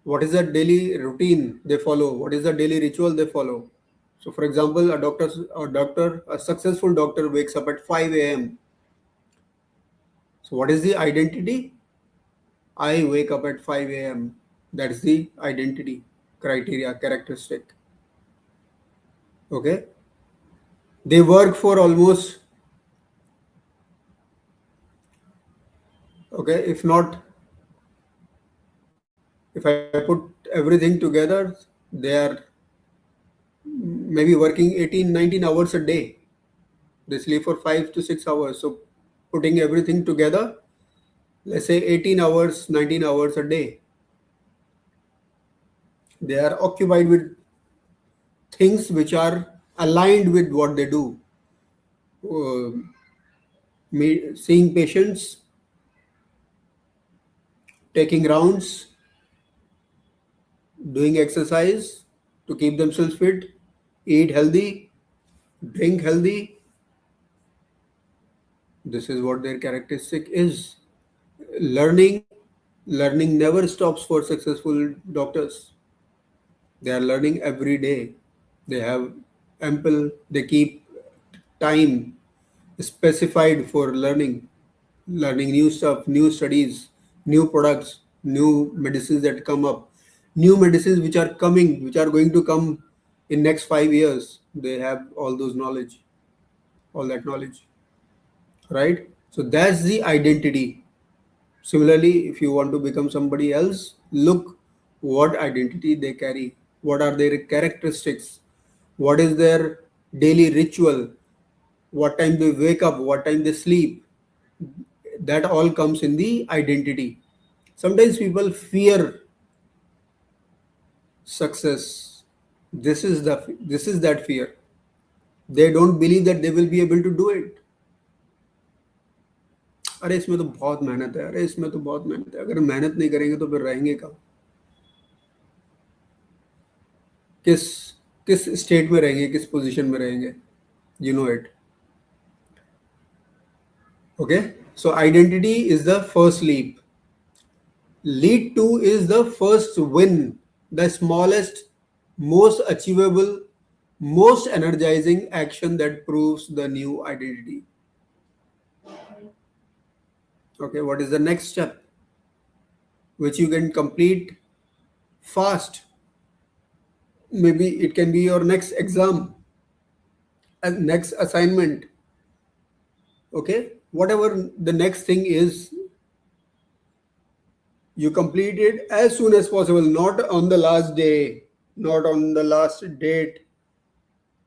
What is the daily routine they follow? What is the daily ritual they follow? So, for example, a successful doctor wakes up at 5 a.m. So, what is the identity? I wake up at 5 a.m. That's the identity criteria, characteristic. Okay. They work for almost, okay, if not, if I put everything together, they are maybe working 18, 19 hours a day. They sleep for 5 to 6 hours. So, putting everything together, let's say 18 hours, 19 hours a day. They are occupied with things which are aligned with what they do. Uh, Seeing patients, taking rounds, doing exercise to keep themselves fit, eat healthy, drink healthy. This is what their characteristic is. Learning, learning never stops for successful doctors. They are learning every day. They have ample, they keep time specified for learning new stuff, new studies, new products, new medicines that come up, new medicines which are coming, which are going to come in next 5 years. They have all those knowledge, all that knowledge, right? So that's the identity. Similarly, if you want to become somebody else, look what identity they carry, what are their characteristics, what is their daily ritual, what time they wake up, what time they sleep. That all comes in the identity. Sometimes people fear success. This is that fear. They don't believe that they will be able to do it. अरे इसमें तो बहुत मेहनत है, अरे इसमें तो बहुत मेहनत है, अगर मेहनत नहीं करेंगे तो फिर रहेंगे कहाँ? किस किस स्टेट में रहेंगे, किस पोजीशन में रहेंगे? You know it. Okay, so identity is the first leap. Lead to is the first win, the smallest, most achievable, most energizing action that proves the new identity. Okay, what is the next step which you can complete fast? Maybe it can be your next exam and next assignment. Okay, whatever the next thing is, you complete it as soon as possible, not on the last day, not on the last date,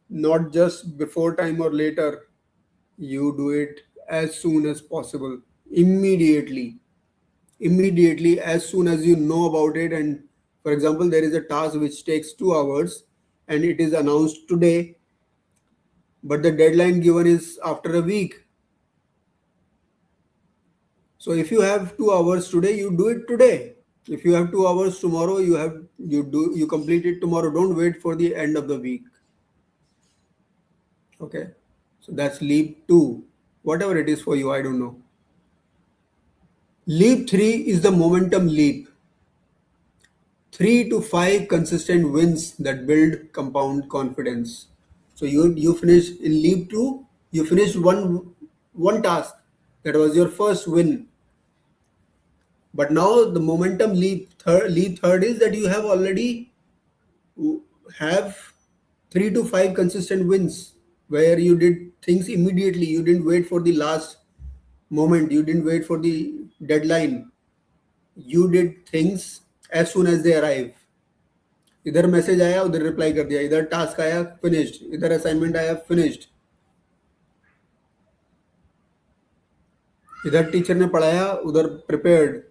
not just before time or later. You do it as soon as possible, immediately. Immediately, as soon as you know about it. And for example, there is a task which takes 2 hours and it is announced today, but the deadline given is after a week. So if you have 2 hours today, you do it today. If you have 2 hours tomorrow, you complete it tomorrow. Don't wait for the end of the week. Okay. So that's leap two. Whatever it is for you, I don't know. Leap three is the momentum leap. 3 to 5 consistent wins that build compound confidence. So you finish in leap two, you finished one task. That was your first win. But now the momentum leap third is that you have already have 3 to 5 consistent wins where you did things immediately. You didn't wait for the last moment. You didn't wait for the deadline. You did things as soon as they arrive. इधर message आया उधर reply कर दिया, इधर task आया finished, इधर assignment आया finished, इधर टीचर ने पढ़ाया उधर prepared,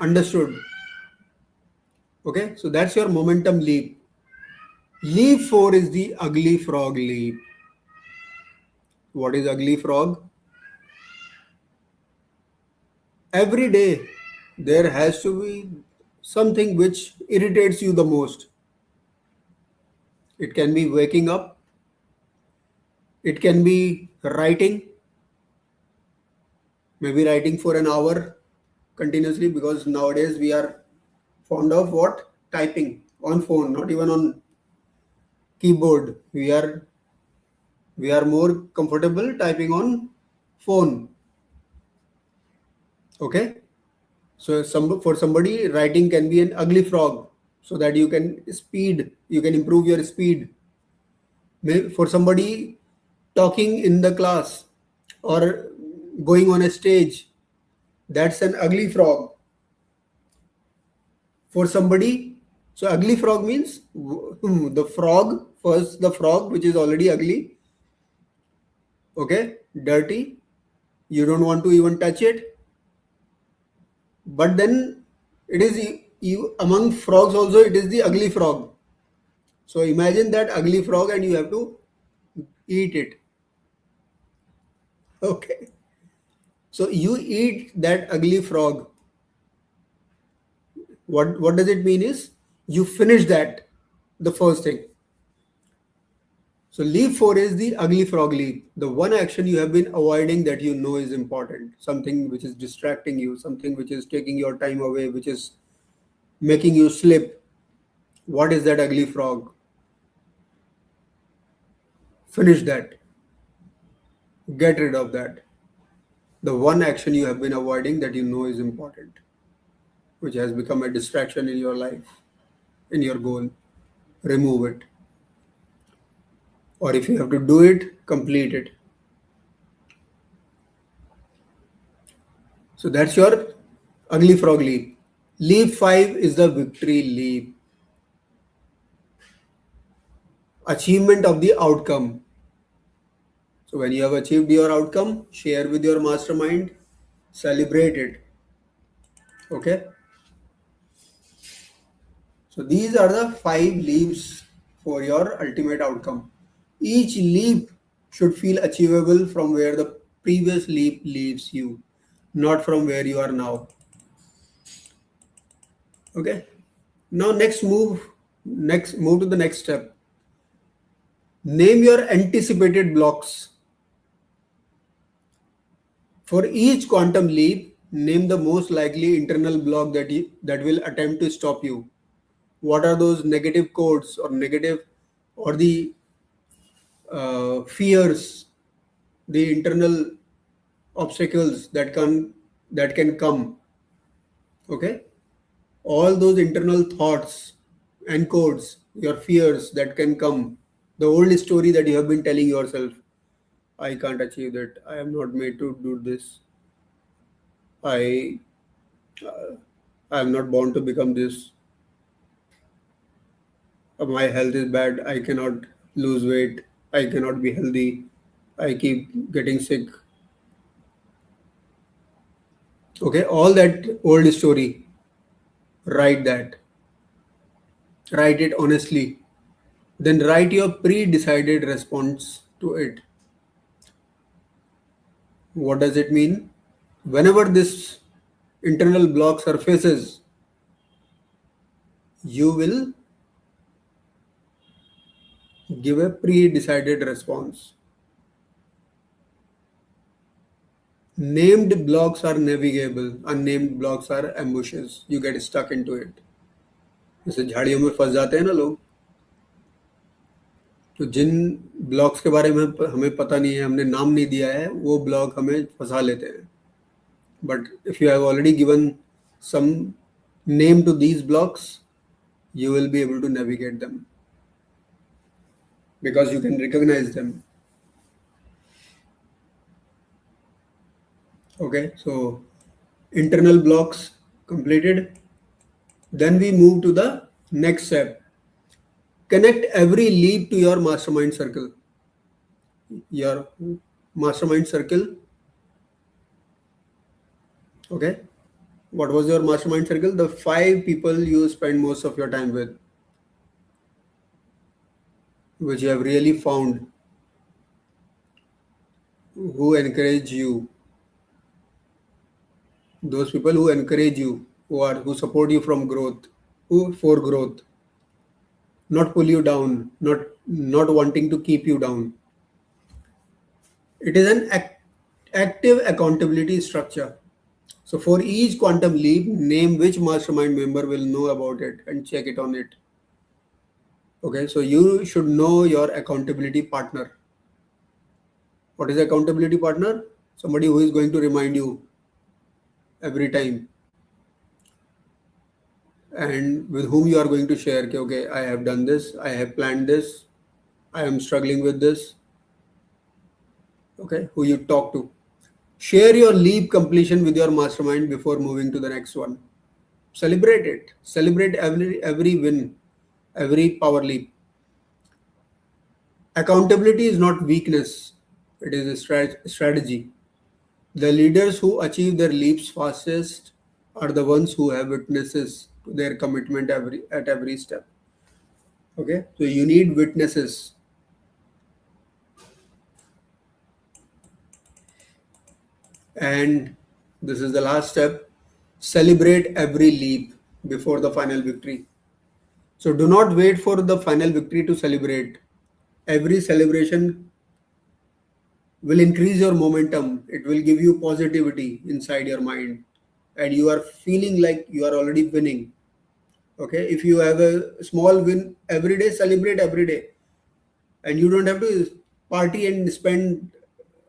understood. Okay, so that's your momentum leap. Leap 4 is the ugly frog leap. What is ugly frog? Every day there has to be something which irritates you the most. It can be waking up It can be writing, maybe writing for an hour continuously, because nowadays we are fond of what? Typing on phone, not even on keyboard. We are more comfortable typing on phone. Okay? So for somebody, writing can be an ugly frog, so that you can improve your speed. For somebody, talking in the class or going on a stage, that's an ugly frog. For somebody, so ugly frog means the frog, first the frog which is already ugly, okay, dirty, you don't want to even touch it. But then it is among frogs also, it is the ugly frog. So imagine that ugly frog and you have to eat it. Okay. So you eat that ugly frog. What does it mean is you finish that, the first thing. So leap 4 is the ugly frog leap. The one action you have been avoiding that you know is important. Something which is distracting you, something which is taking your time away, which is making you slip. What is that ugly frog? Finish that. Get rid of that. The one action you have been avoiding that you know is important, which has become a distraction in your life, in your goal. Remove it. Or if you have to do it, complete it. So that's your ugly frog leap. Leap 5 is the victory leap. Achievement of the outcome. So when you have achieved your outcome, share with your mastermind, celebrate it. Okay. So these are the 5 leaps for your ultimate outcome. Each leap should feel achievable from where the previous leap leaves you, not from where you are now. Okay. Now next move to the next step. Name your anticipated blocks. For each quantum leap, name the most likely internal block that will attempt to stop you. What are those negative codes or negative or the fears, the internal obstacles that can come? Okay, all those internal thoughts and codes, your fears that can come, the old story that you have been telling yourself. I can't achieve that. I am not made to do this. I I am not born to become this. My health is bad. I cannot lose weight. I cannot be healthy. I keep getting sick. Okay, all that old story. Write that. Write it honestly. Then write your pre-decided response to it. What does it mean? Whenever this internal block surfaces, you will give a pre-decided response. Named blocks are navigable, unnamed blocks are ambushes. You get stuck into it. जैसे झाड़ियों में फंस जाते हैं ना लोग, तो जिन blocks के बारे में हमें पता नहीं है, हमने नाम नहीं दिया है, वो ब्लॉक हमें फंसा लेते हैं. But if you have already given some name to these blocks, you will be able to navigate them because you can recognize them. Okay, so internal blocks completed. Then we move to the next step. Connect every leap to your mastermind circle. Your mastermind circle. Okay, what was your mastermind circle? The 5 people you spend most of your time with, which you have really found, who encourage you. Those people who encourage you, who support you from growth, who for growth, not pull you down, not wanting to keep you down. It is an active accountability structure. So for each quantum leap, name which mastermind member will know about it and check it on it. Okay, so you should know your accountability partner. What is accountability partner? Somebody who is going to remind you every time and with whom you are going to share. Okay, okay, I have done this, I have planned this, I am struggling with this. Okay, who you talk to. Share your leap completion with your mastermind before moving to the next one. Celebrate it. Celebrate every win, every power leap. Accountability is not weakness, it is a strategy. The leaders who achieve their leaps fastest are the ones who have witnesses to their commitment at every step. Okay, so you need witnesses. And this is the last step, celebrate every leap before the final victory. So do not wait for the final victory to celebrate. Every celebration will increase your momentum, it will give you positivity inside your mind, and you are feeling like you are already winning. Okay, if you have a small win every day, celebrate every day, and you don't have to party and spend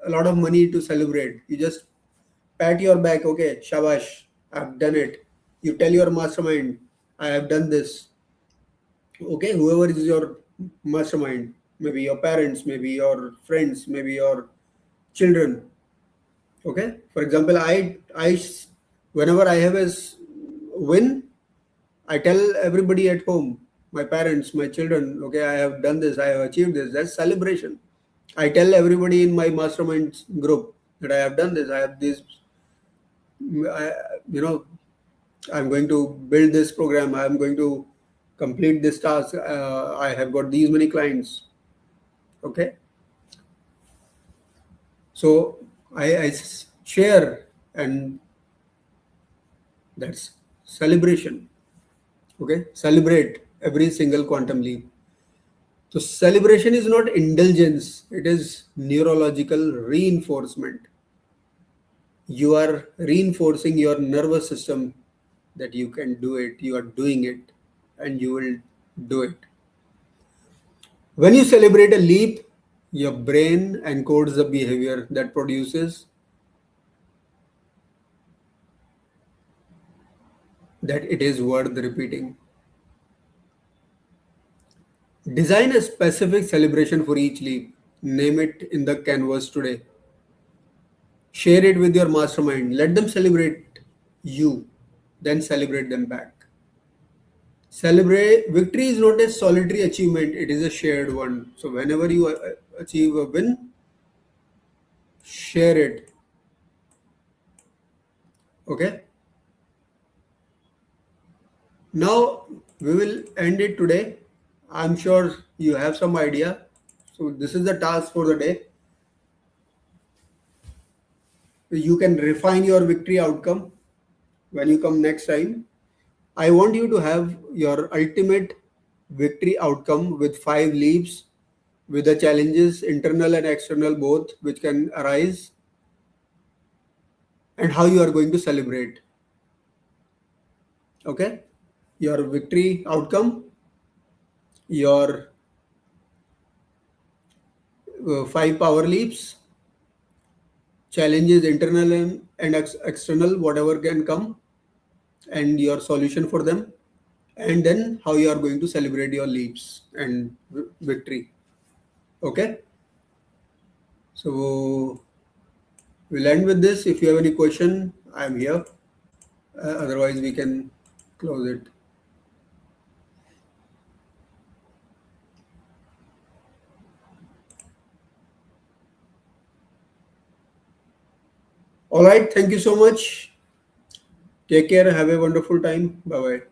a lot of money to celebrate. You just pat your back. Okay, shabash, I've done it. You tell your mastermind, I have done this. Okay, whoever is your mastermind, maybe your parents, maybe your friends, maybe your children. Okay, for example, whenever I have win, I tell everybody at home, my parents, my children, okay, I have done this, I have achieved this. That's celebration. I tell everybody in my mastermind group that I have done this, I have this, I, you know, I'm going to build this program, I'm going to complete this task, I have got these many clients. Okay, so I share, and that's celebration. Okay, celebrate every single quantum leap. So celebration is not indulgence, it is neurological reinforcement. You are reinforcing your nervous system that you can do it, you are doing it, and you will do it. When you celebrate a leap, your brain encodes the behavior that produces that it is worth repeating. Design a specific celebration for each leap. Name it in the canvas today. Share it with your mastermind. Let them celebrate you, then celebrate them back. Celebrate victory is not a solitary achievement, it is a shared one. So, whenever you achieve a win, share it. Okay. Now, we will end it today. I'm sure you have some idea. So, this is the task for the day. You can refine your victory outcome when you come next time. I want you to have your ultimate victory outcome with 5 leaps, with the challenges, internal and external both, which can arise, and how you are going to celebrate. Okay? Your victory outcome, your 5 power leaps, challenges, internal and external, whatever can come, and your solution for them, and then how you are going to celebrate your leaps and victory. Okay? So we'll end with this. If you have any question, I'm here. Otherwise, we can close it. All right. Thank you so much. Take care. Have a wonderful time. Bye bye.